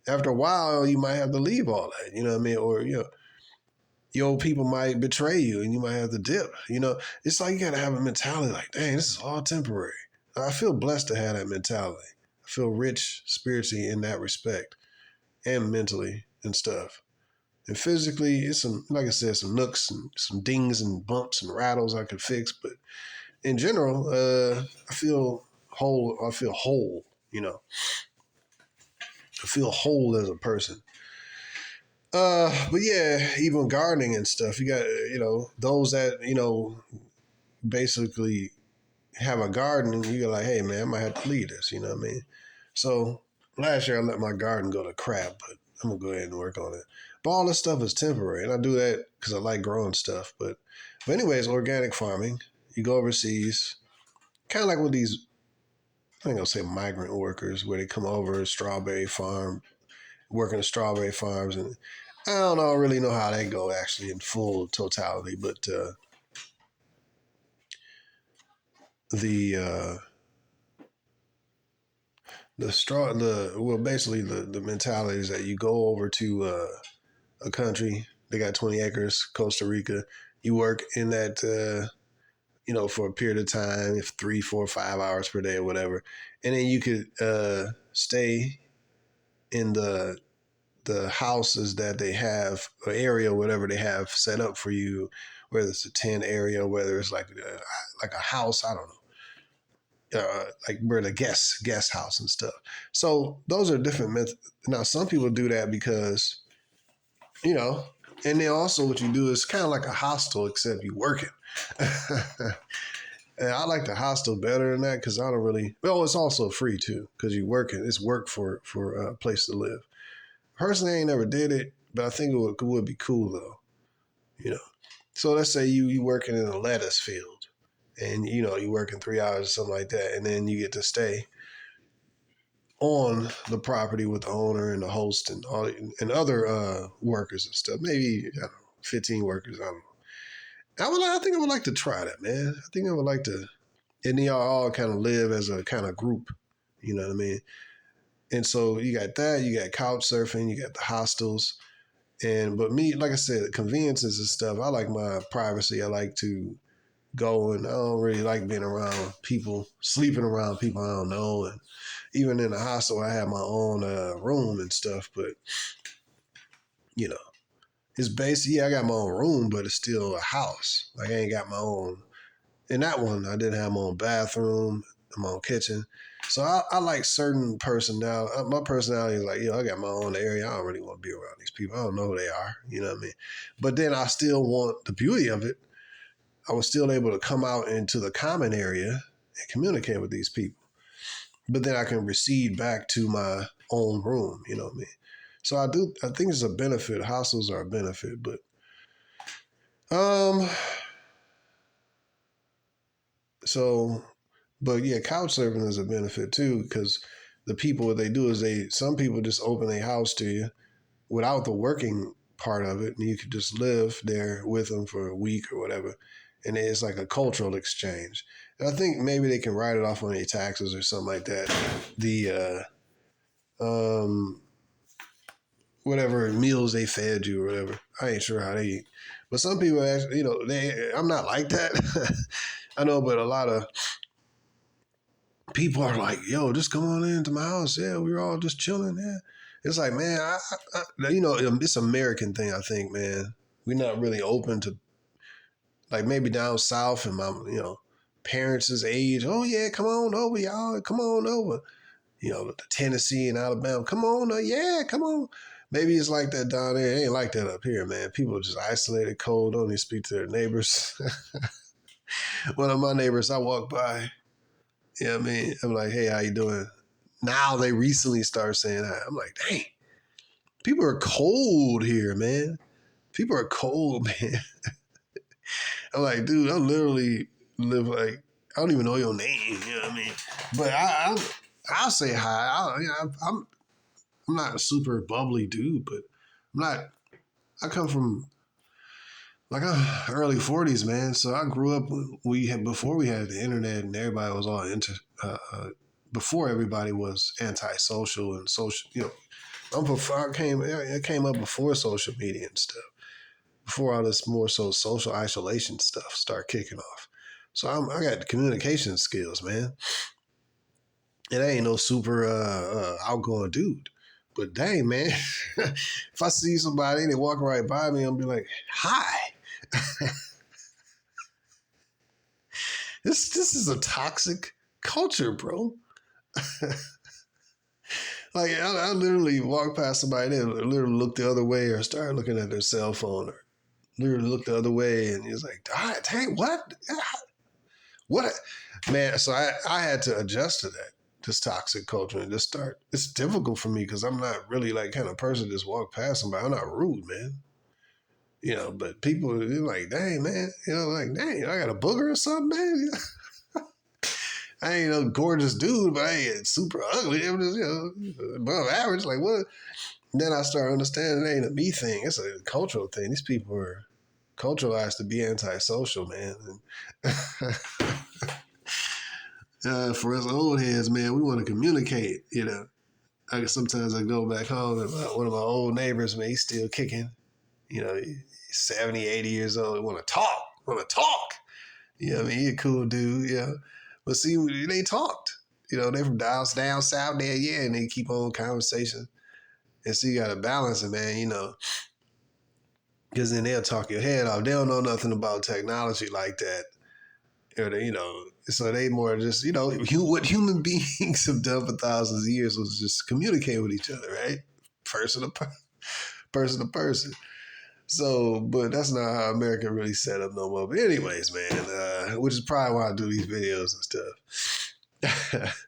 After a while, you might have to leave all that. You know what I mean? Or your people might betray you, and you might have to dip. It's like you gotta have a mentality like, dang, this is all temporary. I feel blessed to have that mentality. I feel rich spiritually in that respect, and mentally and stuff. And physically, it's like I said, some nooks and some dings and bumps and rattles I could fix. But in general, I feel whole. I feel whole. I feel whole as a person. But yeah, even gardening and stuff. You got those that basically have a garden, and you're like, hey man, I might have to leave this. You know what I mean? So last year I let my garden go to crap, but I'm gonna go ahead and work on it. But all this stuff is temporary, and I do that because I like growing stuff. But anyways, organic farming. You go overseas, kind of like with these. I ain't gonna say migrant workers where they come over strawberry farm, working at strawberry farms, and I don't know really know how that go actually in full totality, but the basically the mentality is that you go over to a country, they got 20 acres, Costa Rica, you work in that for a period of time, if 3, 4, 5 hours per day or whatever, and then you could stay in the houses that they have, or area, whatever they have set up for you, whether it's a tent area, whether it's like a house, I don't know. Like where the guest house and stuff. So those are different methods. Now some people do that because, and then also what you do is kind of like a hostel, except you working. And I like the hostel better than that because I don't really. Well, it's also free too because you working. It's work for a place to live. Personally, I ain't never did it, but I think it would be cool though. So let's say you working in a lettuce field. And you working 3 hours or something like that, and then you get to stay on the property with the owner and the host and all and other workers and stuff. Maybe I don't know, 15 workers. I don't know. I think I would like to try that, man. I think I would like to, and y'all all kind of live as a kind of group. You know what I mean? And so you got that. You got couch surfing. You got the hostels. But me, like I said, conveniences and stuff. I like my privacy. I like to go, and I don't really like being around people, sleeping around people I don't know. And even in the hostel, I have my own room and stuff, but it's basically, yeah, I got my own room, but it's still a house. Like I ain't got my own. In that one, I didn't have my own bathroom, my own kitchen. So I like certain personality. My personality is like, I got my own area. I don't really want to be around these people. I don't know who they are. You know what I mean? But then I still want the beauty of it. I was still able to come out into the common area and communicate with these people. But then I can recede back to my own room, you know what I mean? So I think it's a benefit. Hostels are a benefit, but yeah, couch surfing is a benefit too, because the people, what they do is some people just open a house to you without the working part of it, and you could just live there with them for a week or whatever. And it's like a cultural exchange. And I think maybe they can write it off on their taxes or something like that. The whatever meals they fed you or whatever. I ain't sure how they eat. But some people actually, I'm not like that. I know, but a lot of people are like, yo, just come on into my house. Yeah, we're all just chilling. Yeah. It's like, man, it's an American thing, I think, man. We're not really open to, like maybe down south and my, parents' age. Oh yeah, come on over, y'all. Come on over. Tennessee and Alabama. Come on, yeah, come on. Maybe it's like that down there. It ain't like that up here, man. People are just isolated, cold, don't even speak to their neighbors. One of my neighbors, I walk by. Yeah, I mean, I'm like, hey, how you doing? Now they recently start saying hi. I'm like, dang, people are cold here, man. People are cold, man. I'm like, dude, I literally live like, I don't even know your name, you know what I mean? But I'll say hi. I'm not a super bubbly dude, but I come from like early 40s, man. So I grew up before we had the internet and everybody was all before everybody was antisocial and social, I came up before social media and stuff, before all this more so social isolation stuff start kicking off. So I got communication skills, man. And I ain't no super outgoing dude. But dang, man, if I see somebody and they walk right by me, I'll be like, hi. This is a toxic culture, bro. Like I literally walk past somebody, they literally look the other way or start looking at their cell phone or literally look the other way, and it's like, dang, what? What? Man, so I had to adjust to that. this toxic culture and just start. It's difficult for me because I'm not really like kind of person to just walk past somebody. I'm not rude, man. But people are like, dang, man, like, dang, I got a booger or something, man. I ain't no gorgeous dude, but I ain't super ugly. I'm just, above average. Like, what? And then I start understanding it ain't a me thing. It's a cultural thing. These people are culturalized to be antisocial, man. And, for us old heads, man, we want to communicate, Sometimes I go back home and one of my old neighbors, man, he's still kicking. He's 70, 80 years old. He want to talk. He a cool dude, But see, they talked. They from down south there, and they keep on conversation. And so you got to balance it, man, because then they'll talk your head off. They don't know nothing about technology like that. So they more just, what human beings have done for thousands of years was just communicate with each other, right? Person to person. So, but that's not how America really set up no more. But anyways, man, which is probably why I do these videos and stuff.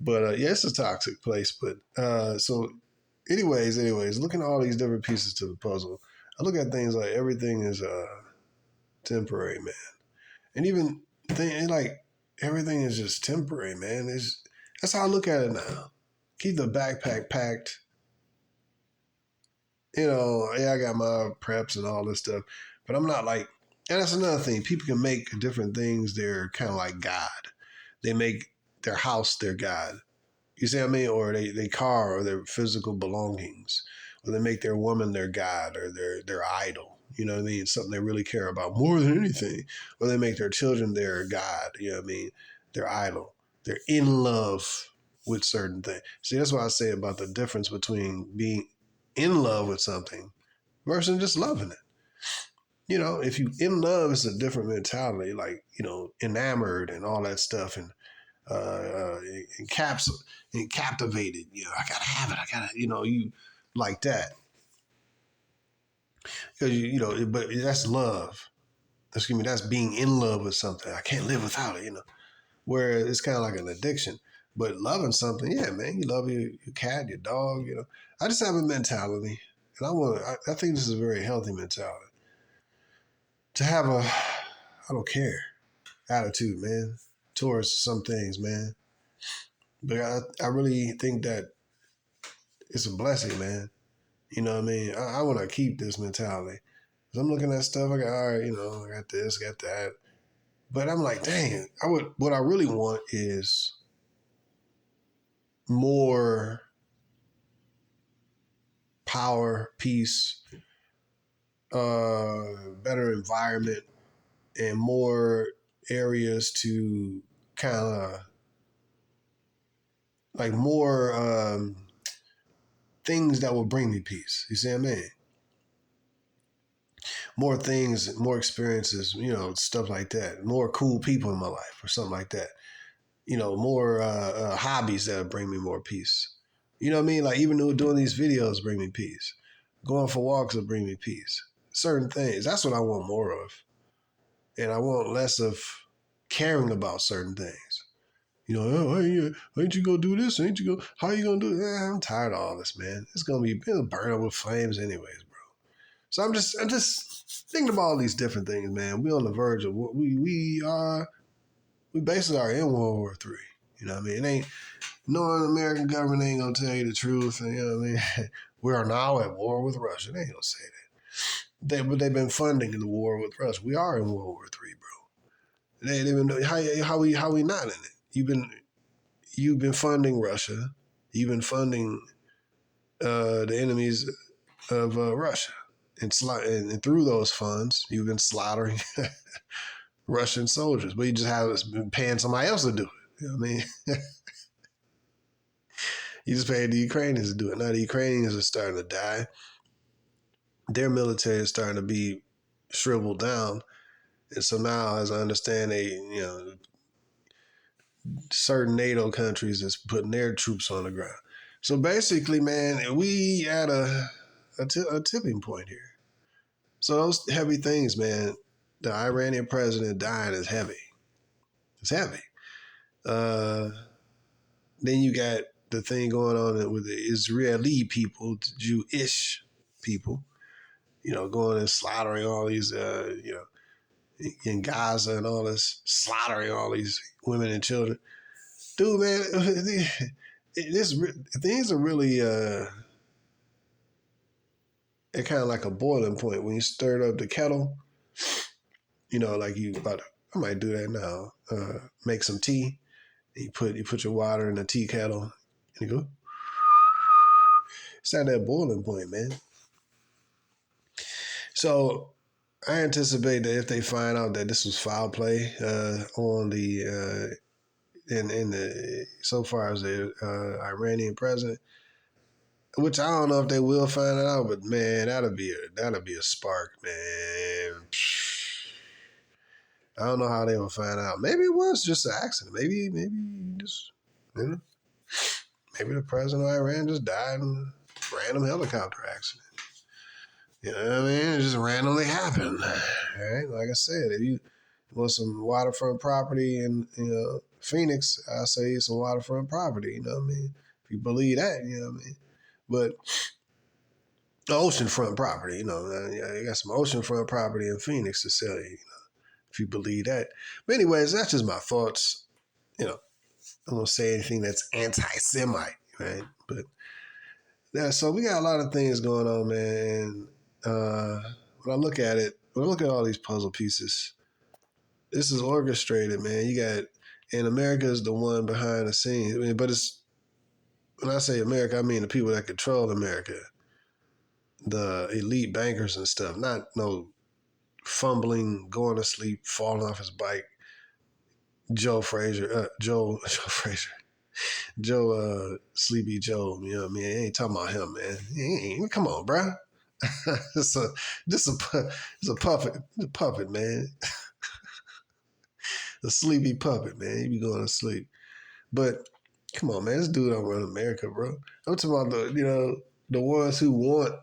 But it's a toxic place. But so anyways, looking at all these different pieces to the puzzle, I look at things like everything is temporary, man. And even like everything is just temporary, man. That's how I look at it now. Keep the backpack packed. I got my preps and all this stuff, but I'm not like, and that's another thing. People can make different things their kind of like God. They make their house their God. You see what I mean? Or they car or their physical belongings, or they make their woman their God or their idol. You know what I mean? Something they really care about more than anything. Or they make their children their God. You know what I mean? Their idol. They're in love with certain things. See, that's what I say about the difference between being in love with something versus just loving it. If you in love, it's a different mentality, like, enamored and all that stuff, and captivated. I gotta have it. I gotta, you like that. Because, but that's love. That's being in love with something. I can't live without it, Where it's kind of like an addiction. But loving something, yeah, man, you love your cat, your dog, I just have a mentality, and I think this is a very healthy mentality. To have I don't care attitude, man, towards some things, man. But I really think that it's a blessing, man. You know what I mean? I want to keep this mentality. Cause I'm looking at stuff, I got, all right, I got this, got that. But I'm like, dang, what I really want is more power, peace, better environment, and more areas to kind of like more things that will bring me peace. You see what I mean? More things, more experiences, stuff like that. More cool people in my life or something like that. More hobbies that'll bring me more peace. You know what I mean? Like even doing these videos bring me peace. Going for walks will bring me peace. Certain things. That's what I want more of. And I want less of caring about certain things. Oh, hey, ain't you gonna do this? Ain't you go? How you gonna do it? I'm tired of all this, man. It'll burn up with flames anyways, bro. So I'm just thinking about all these different things, man. We on the verge of what we basically are in World War III. You know what I mean? It ain't no American government ain't gonna tell you the truth. And, you know what I mean? We are now at war with Russia. They ain't gonna say that. But they've been funding the war with Russia. We are in World War III, bro. They've been how we not in it? You've been funding Russia. You've been funding the enemies of Russia, and through those funds, you've been slaughtering Russian soldiers. But you just have been paying somebody else to do it. You know what I mean? You just paid the Ukrainians to do it. Now the Ukrainians are starting to die. Their military is starting to be shriveled down, and so now, as I understand, certain NATO countries is putting their troops on the ground. So basically, man, we at a tipping point here. So those heavy things, man, the Iranian president dying is heavy. It's heavy. then you got the thing going on with the Israeli people, the Jewish people, going and slaughtering all these, in Gaza and all this, slaughtering all these women and children. Dude, man, things are really at kind of like a boiling point when you stir up the kettle. Like I might do that now. Make some tea. And you put your water in the tea kettle, and you go. It's at that boiling point, man. So I anticipate that if they find out that this was foul play on the in the so far as the Iranian president, which I don't know if they will find it out, but man, that'll be a spark, man. I don't know how they will find out. Maybe it was just an accident. Maybe just maybe the president of Iran just died in a random helicopter accident. You know what I mean? It just randomly happened. All right, like I said, if you want some waterfront property in Phoenix, I say some waterfront property. You know what I mean? If you believe that, you know what I mean. But the oceanfront property, you got some oceanfront property in Phoenix to sell you. If you believe that. But anyways, that's just my thoughts. I don't say anything that's anti-Semite, right? But yeah, so we got a lot of things going on, man. When I look at it, when I look at all these puzzle pieces, this is orchestrated, man. And America is the one behind the scenes. I mean, but when I say America, I mean the people that control America, the elite bankers and stuff, not no fumbling, going to sleep, falling off his bike, Joe Sleepy Joe, you know what I mean? I ain't talking about him, man. Come on, bro. It's a puppet, man. A sleepy puppet, man. He be going to sleep. But come on, man. This dude don't run America, bro. I'm talking about the ones who want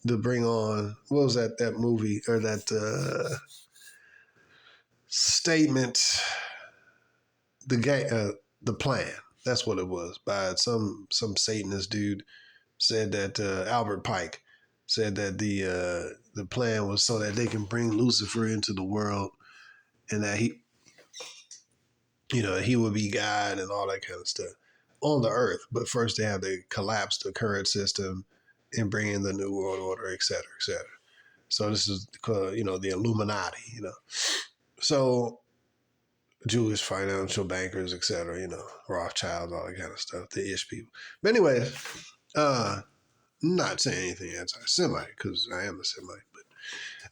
to bring on, what was that movie or that statement, the plan. That's what it was, by some Satanist dude said that Albert Pike said that the plan was so that they can bring Lucifer into the world, and that he would be God and all that kind of stuff on the earth. But first they have to collapse the current system and bring in the new world order, et cetera, et cetera. So this is the Illuminati, So Jewish financial bankers, et cetera, Rothschilds, all that kind of stuff, the ish people. But anyway, not saying anything anti-Semite, because I am a Semite,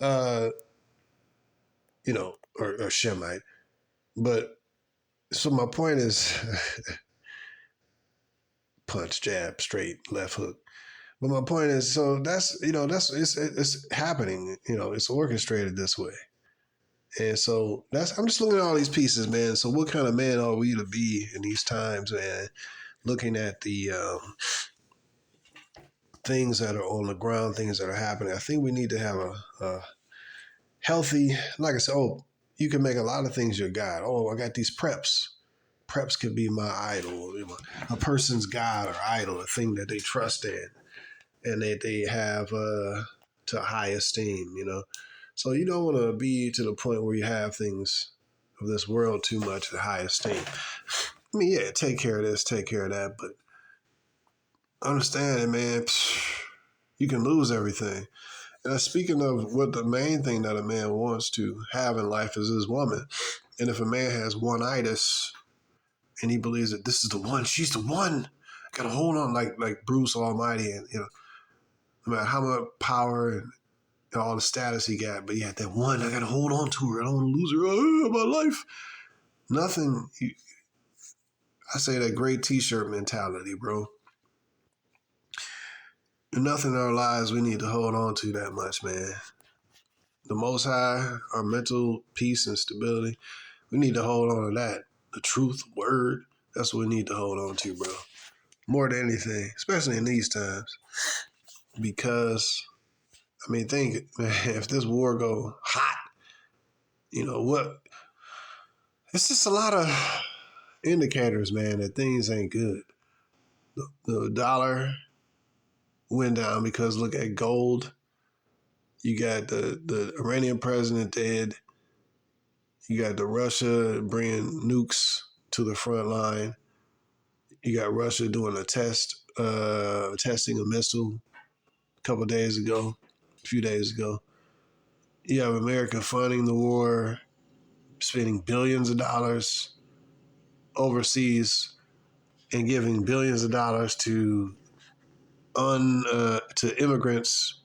but or Shemite. But so my point is punch, jab, straight, left hook. But my point is, so it's happening. It's orchestrated this way. And so I'm just looking at all these pieces, man. So what kind of man are we to be in these times, man? Looking at the things that are on the ground, things that are happening. I think we need to have a healthy, like I said, you can make a lot of things your God. I got these preps. Preps could be my idol, a person's God or idol, a thing that they trust in and that they have to high esteem, So you don't want to be to the point where you have things of this world too much at high esteem. I mean, yeah, take care of this, take care of that, but understand it, man. You can lose everything. And speaking of what the main thing that a man wants to have in life is his woman. And if a man has one-itis and he believes that this is the one, she's the one, gotta hold on like Bruce Almighty, and no matter how much power and all the status he got, but he had that one, I gotta hold on to her, I don't want to lose her, my life. Nothing. I say that great t-shirt mentality, bro. Nothing in our lives we need to hold on to that much, man. The Most High, our mental peace and stability, we need to hold on to that. The truth, word, that's what we need to hold on to, bro. More than anything, especially in these times. Because, I mean, think, man, if this war go hot, what? It's just a lot of indicators, man, that things ain't good. The dollar went down because look at gold. You got the Iranian president dead. You got the Russia bringing nukes to the front line. You got Russia doing a testing a missile a couple of days ago, a few days ago. You have America funding the war, spending billions of dollars overseas and giving billions of dollars to immigrants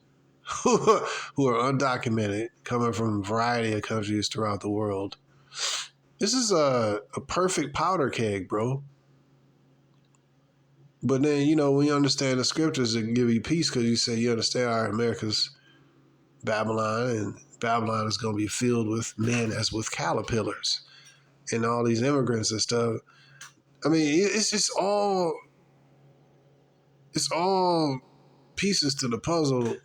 who are undocumented, coming from a variety of countries throughout the world. This is a perfect powder keg, bro. But then, when you understand the scriptures, it give you peace because you say you understand, all right, America's Babylon, and Babylon is going to be filled with men as with caterpillars and all these immigrants and stuff. I mean, it's all pieces to the puzzle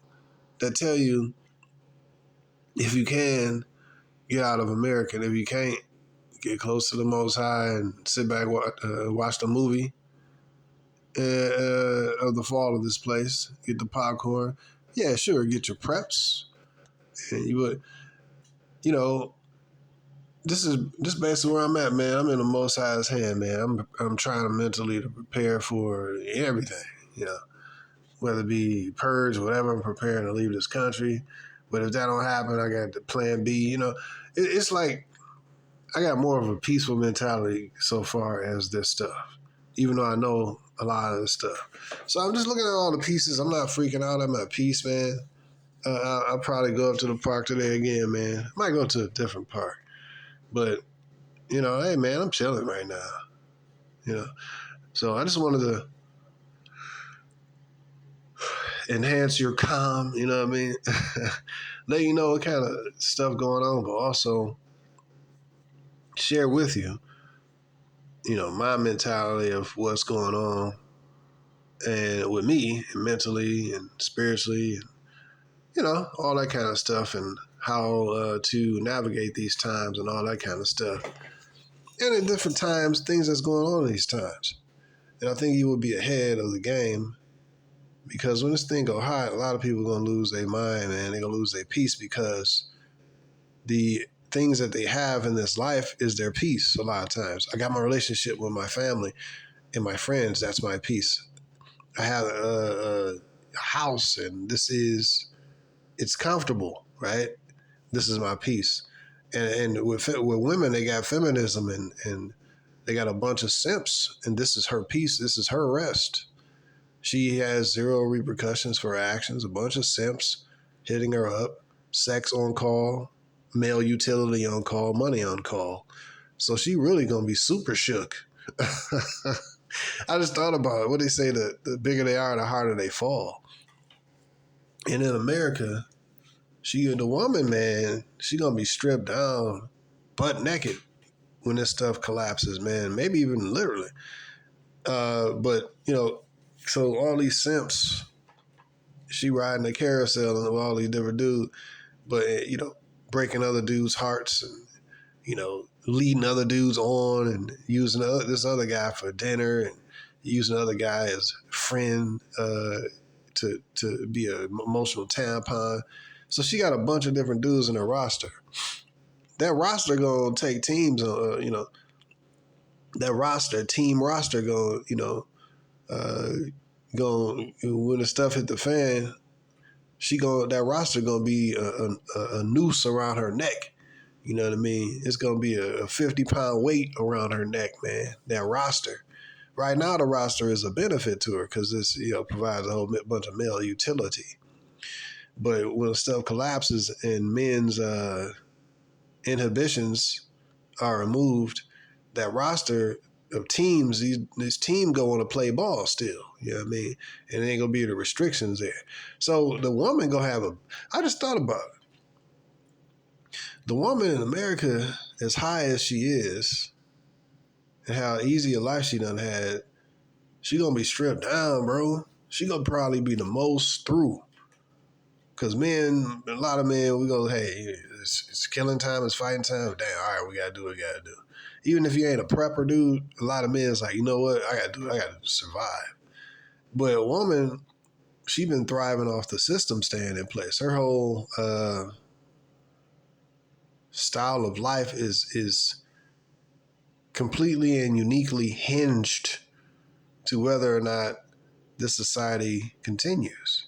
that tell you if you can, get out of America. And if you can't, get close to the Most High and sit back, watch the movie of the fall of this place. Get the popcorn. Yeah, sure, get your preps. And you would, this is basically where I'm at, man. I'm in the Most High's hand, man. I'm trying to mentally to prepare for everything, whether it be purge, whatever. I'm preparing to leave this country. But if that don't happen, I got the plan B. It's like I got more of a peaceful mentality so far as this stuff, even though I know a lot of this stuff. So I'm just looking at all the pieces. I'm not freaking out. I'm at peace, man. I'll probably go up to the park today again, man. I might go to a different park. But, hey, man, I'm chilling right now. So I just wanted to enhance your calm, you know what I mean? Let you know what kind of stuff going on, but also share with you, my mentality of what's going on and with me and mentally and spiritually and, all that kind of stuff and how to navigate these times and all that kind of stuff. And at different times, things that's going on in these times. And I think you will be ahead of the game because when this thing go hot, a lot of people are going to lose their mind, man. They're going to lose their peace because the things that they have in this life is their peace a lot of times. I got my relationship with my family and my friends. That's my peace. I have a house and it's comfortable, right? This is my peace. And with women, they got feminism and they got a bunch of simps, and this is her peace. This is her rest. She has zero repercussions for her actions. A bunch of simps hitting her up, sex on call, male utility on call, money on call. So she really gonna be super shook. I just thought about it. What they say, the bigger they are, the harder they fall. And in America, the woman, man, she gonna be stripped down, butt naked when this stuff collapses, man. Maybe even literally. But so all these simps, she riding a carousel and all these different dudes, but breaking other dudes' hearts and leading other dudes on and using this other guy for dinner and using other guy as friend to be an emotional tampon. So she got a bunch of different dudes in her roster. That roster gonna take teams. That team roster gonna when the stuff hit the fan, that roster gonna be a noose around her neck. You know what I mean? It's gonna be a 50-pound weight around her neck, man. That roster. Right now, the roster is a benefit to her because this provides a whole bunch of male utility. But when stuff collapses and men's inhibitions are removed, that roster of teams, this team go on to play ball still. You know what I mean? And there ain't gonna be the restrictions there. So the woman gonna I just thought about it. The woman in America, as high as she is, and how easy a life she done had, she gonna be stripped down, bro. She gonna probably be the most through. Because a lot of men, we go, hey, it's killing time, it's fighting time. Damn, all right, we got to do what we got to do. Even if you ain't a prepper dude, a lot of men is like, you know what, I gotta survive. But a woman, she been thriving off the system staying in place. Her whole style of life is completely and uniquely hinged to whether or not this society continues.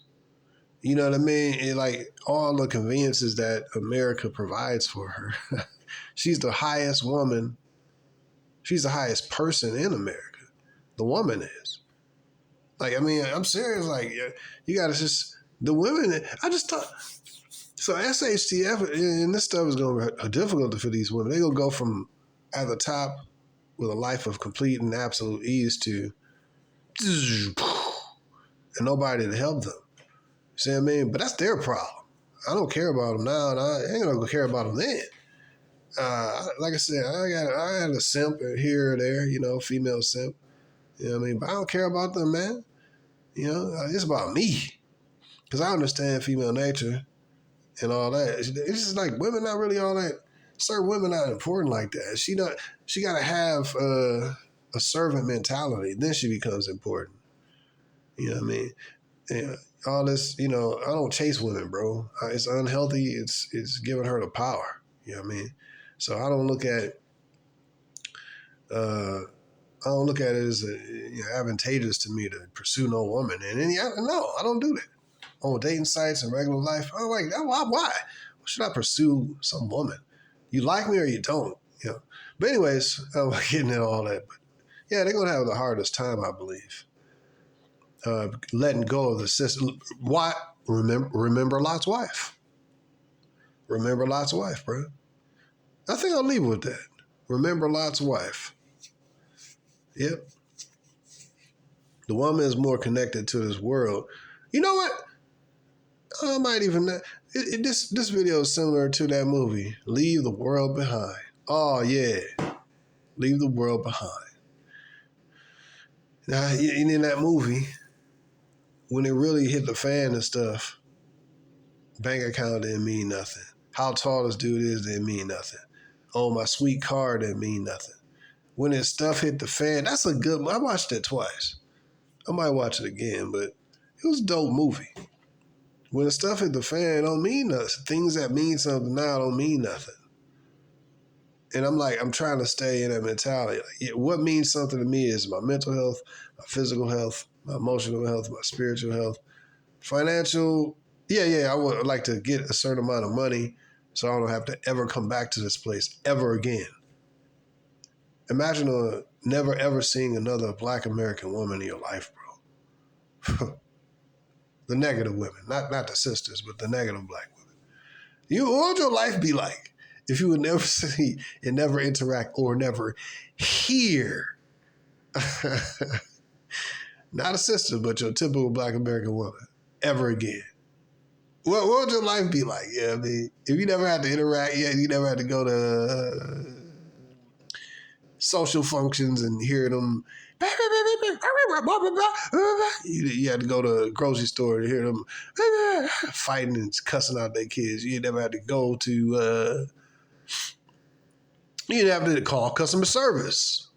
You know what I mean? It, like all the conveniences that America provides for her. She's the highest woman. She's the highest person in America. The woman is. Like, I mean, I'm serious. Like, you got to just, the women, I just thought, so SHTF, and this stuff is going to be difficult for these women. They're going to go from at the top with a life of complete and absolute ease to, and nobody to help them. See what I mean? But that's their problem. I don't care about them now, and I ain't going to care about them then. Like I said, I got a simp here or there, you know, female simp. You know what I mean? But I don't care about them, man. You know, it's about me. Because I understand female nature and all that. It's just like women not really all that. Certain women not important like that. She got to have a servant mentality. Then she becomes important. You know what I mean? Yeah, all this, you know, I don't chase women, bro. It's unhealthy. It's giving her the power. You know what I mean? So I don't look at it as advantageous to me to pursue no woman. And no, I don't do that. On dating sites and regular life, I'm like, why should I pursue some woman? You like me or you don't, you know. But anyways, I'm getting into all that. But yeah, they're gonna have the hardest time, I believe. Letting go of the system. Why? Remember Lot's wife. Remember Lot's wife, bro. I think I'll leave with that. Remember Lot's wife. Yep. The woman is more connected to this world. You know what? I might even... This video is similar to that movie, Leave the World Behind. Oh, yeah. Leave the World Behind. Now, in that movie, when it really hit the fan and stuff, bank account didn't mean nothing. How tall this dude is didn't mean nothing. Oh, my sweet car didn't mean nothing. When his stuff hit the fan, that's a good... I watched it twice. I might watch it again, but it was a dope movie. When the stuff hit the fan, it don't mean nothing. Things that mean something now don't mean nothing. And I'm trying to stay in that mentality. Like, what means something to me is my mental health, my physical health, my emotional health, my spiritual health, financial. Yeah, I would like to get a certain amount of money so I don't have to ever come back to this place ever again. Imagine never ever seeing another Black American woman in your life, bro. The negative women, not the sisters, but the negative Black women. What would your life be like if you would never see and never interact or never hear, not a sister, but your typical Black American woman ever again? What would your life be like? Yeah, I mean, if you never had to interact, you never had to go to social functions and hear them. You had to go to a grocery store to hear them fighting and cussing out their kids. You never had to go to, you didn't have to call customer service,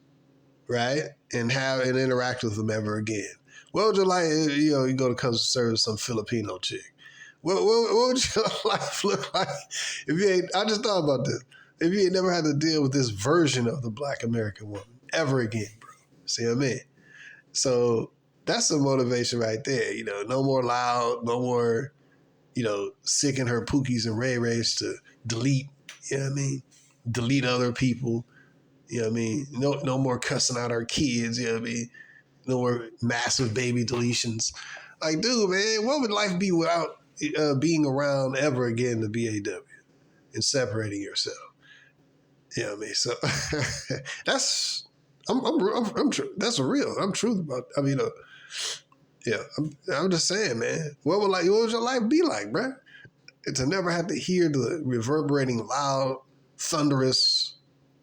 right? And interact with them ever again. What would your life, you go to customer service, some Filipino chick. What would your life look like if you ain't, I just thought about this. If you ain't never had to deal with this version of the Black American woman ever again, bro. See what I mean? So that's the motivation right there. No more loud, no more, sicking her pookies and ray rays to delete, you know what I mean? Delete other people, you know what I mean? No more cussing out our kids, you know what I mean? No more massive baby deletions. Like, dude, man, what would life be without being around ever again the BAW and separating yourself? You know what I mean? So that's that's real. I'm truth about. I mean, yeah. I'm just saying, man. What would your life be like, bro? To never have to hear the reverberating, loud, thunderous,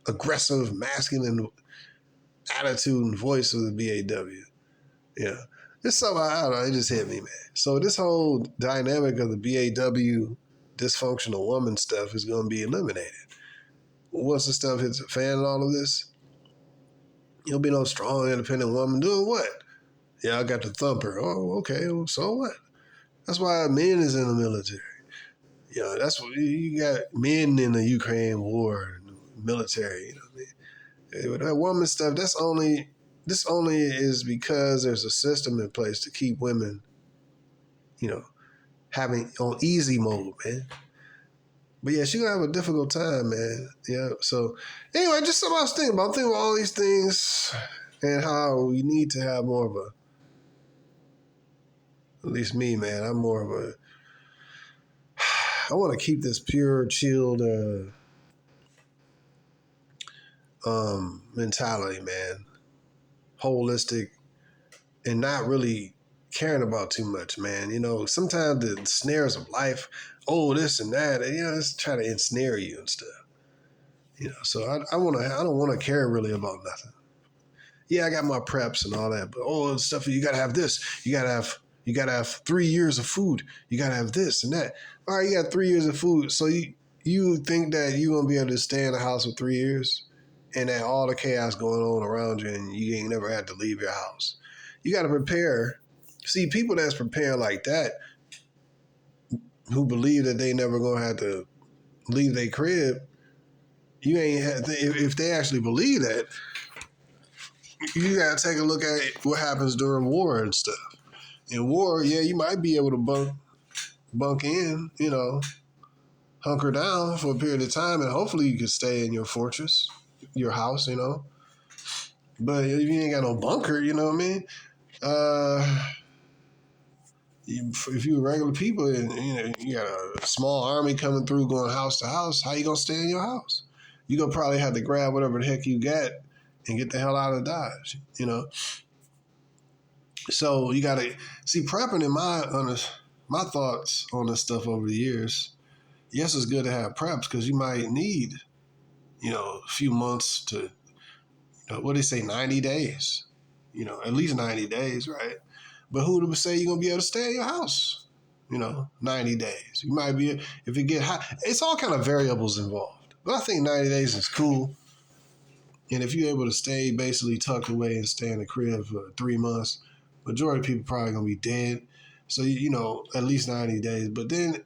aggressive, masculine attitude and voice of the BAW. Yeah, it's something I don't know. It just hit me, man. So this whole dynamic of the BAW dysfunctional woman stuff is going to be eliminated. once the stuff hits the fan and all of this, you'll be no strong, independent woman doing what? Yeah, I got the thumper. Oh, okay. Well, so what? That's why men is in the military. That's what you got, men in the Ukraine war, military. You know what I mean? That woman stuff. This only is because there's a system in place to keep women, having on easy mode, man. But yeah, she gonna have a difficult time, man. Yeah. So anyway, just something I was thinking about. I'm thinking about all these things and how we need to have more of a, at least me, man. I'm more of a, I want to keep this pure, chilled mentality, man. Holistic and not really caring about too much, man. Sometimes the snares of life, this and that, it's trying to ensnare you and stuff. So I don't want to care really about nothing. Yeah, I got my preps and all that, but stuff, you gotta have this. You gotta have 3 years of food. You gotta have this and that. All right, you got 3 years of food. So you think that you're gonna be able to stay in the house for 3 years and that all the chaos going on around you and you ain't never had to leave your house. You gotta prepare. See, people that's preparing like that, who believe that they never gonna have to leave their crib, you ain't have to, if they actually believe that, you gotta take a look at what happens during war and stuff. In war, yeah, you might be able to bunk in, hunker down for a period of time, and hopefully you can stay in your fortress, your house, But if you ain't got no bunker, you know what I mean? If you regular people and you got a small army coming through going house to house, how you gonna stay in your house? You gonna probably have to grab whatever the heck you got and get the hell out of Dodge, So you gotta see prepping in my thoughts on this stuff over the years. Yes, it's good to have preps because you might need, a few months to, what do they say, 90 days, at least 90 days, right? But who would say you're going to be able to stay in your house, 90 days? You might be, if it get hot, it's all kind of variables involved. But I think 90 days is cool. And if you're able to stay basically tucked away and stay in the crib for 3 months, majority of people probably going to be dead. So, at least 90 days. But then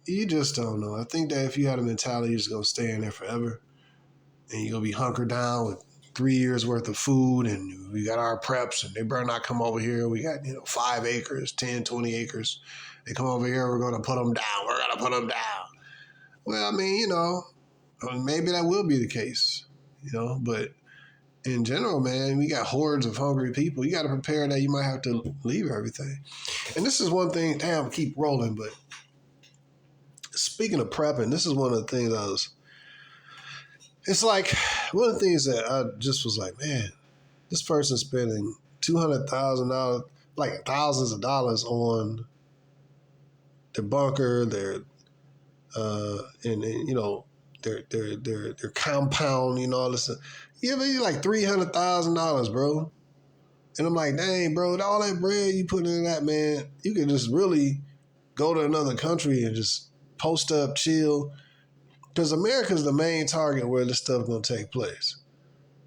you just don't know. I think that if you had a mentality, you're just going to stay in there forever. And you're going to be hunkered down with 3 years worth of food, and we got our preps, and they better not come over here. We got, 5 acres, 10, 20 acres. They come over here, we're going to put them down. We're going to put them down. Well, I mean, maybe that will be the case, but in general, man, we got hordes of hungry people. You got to prepare that you might have to leave everything. And this is one thing, damn, keep rolling, but speaking of prepping, this is one of the things it's like one of the things that I just was like, man, this person's spending $200,000, like thousands of dollars on their bunker, their their compound, all this stuff. Yeah, but you like $300,000, bro. And I'm like, dang, bro, all that bread you put in that, man, you could just really go to another country and just post up, chill. Because America's the main target where this stuff going to take place.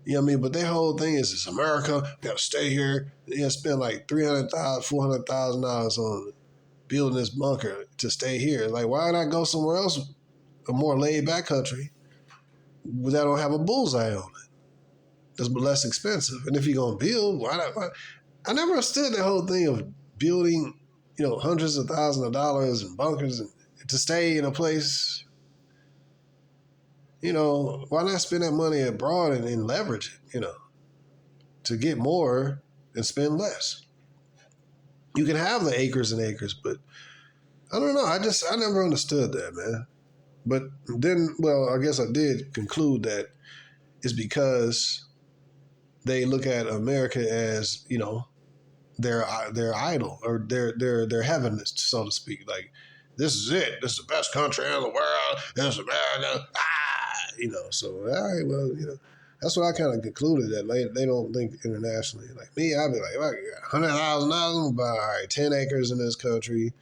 You know what I mean? But their whole thing is, it's America, we got to stay here. You got to spend like $300,000, $400,000 on building this bunker to stay here. Like, why not go somewhere else, a more laid-back country that don't have a bullseye on it? That's less expensive. And if you're going to build, why not? I never understood that whole thing of building, hundreds of thousands of dollars in bunkers and to stay in a place. Why not spend that money abroad and leverage it, to get more and spend less? You can have the acres and acres, but I don't know. I never understood that, man. But then, well, I guess I did conclude that it's because they look at America as, their idol or their heaven, so to speak. Like, this is it. This is the best country in the world. This is America. So, all right, well, that's what I kind of concluded, that they don't think internationally. Like me, I'd be like, well, I got $100,000, I'm gonna buy, all right, 10 acres in this country.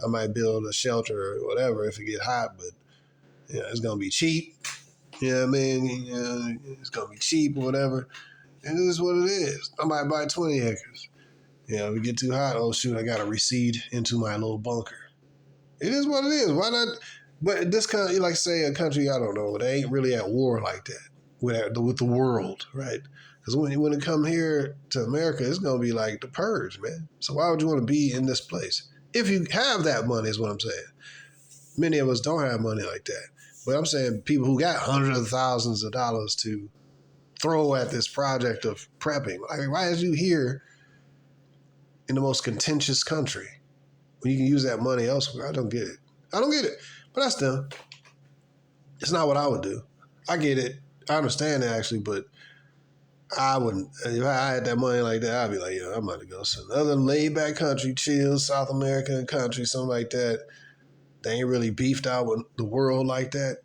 I might build a shelter or whatever if it get hot, but it's gonna be cheap. You know what I mean? You know, it's gonna be cheap or whatever. And it is what it is. I might buy 20 acres. You know, if it get too hot, oh shoot, I gotta recede into my little bunker. It is what it is. Why not? But this kind of, like say a country, I don't know, they ain't really at war like that with the world, right? Because when it come here to America, it's gonna be like the purge, man. So why would you want to be in this place? If you have that money, is what I'm saying. Many of us don't have money like that. But I'm saying people who got hundreds of thousands of dollars to throw at this project of prepping. Like, why is you here in the most contentious country when you can use that money elsewhere? I don't get it. I don't get it. But that's them. It's not what I would do. I get it. I understand it actually, but I wouldn't. If I had that money like that, I'd be like, yo, I'm about to go to another laid back country, chill, South American country, something like that. They ain't really beefed out with the world like that.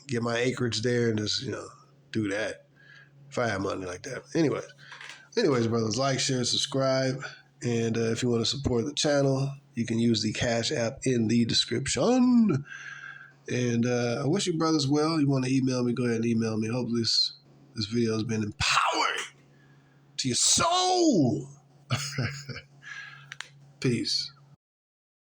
Get my acreage there and just, do that. If I had money like that. Anyways, brothers, like, share, subscribe. And if you want to support the channel, you can use the Cash App in the description. And I wish you brothers well. You want to email me, go ahead and email me. Hopefully this video has been empowering to your soul. Peace.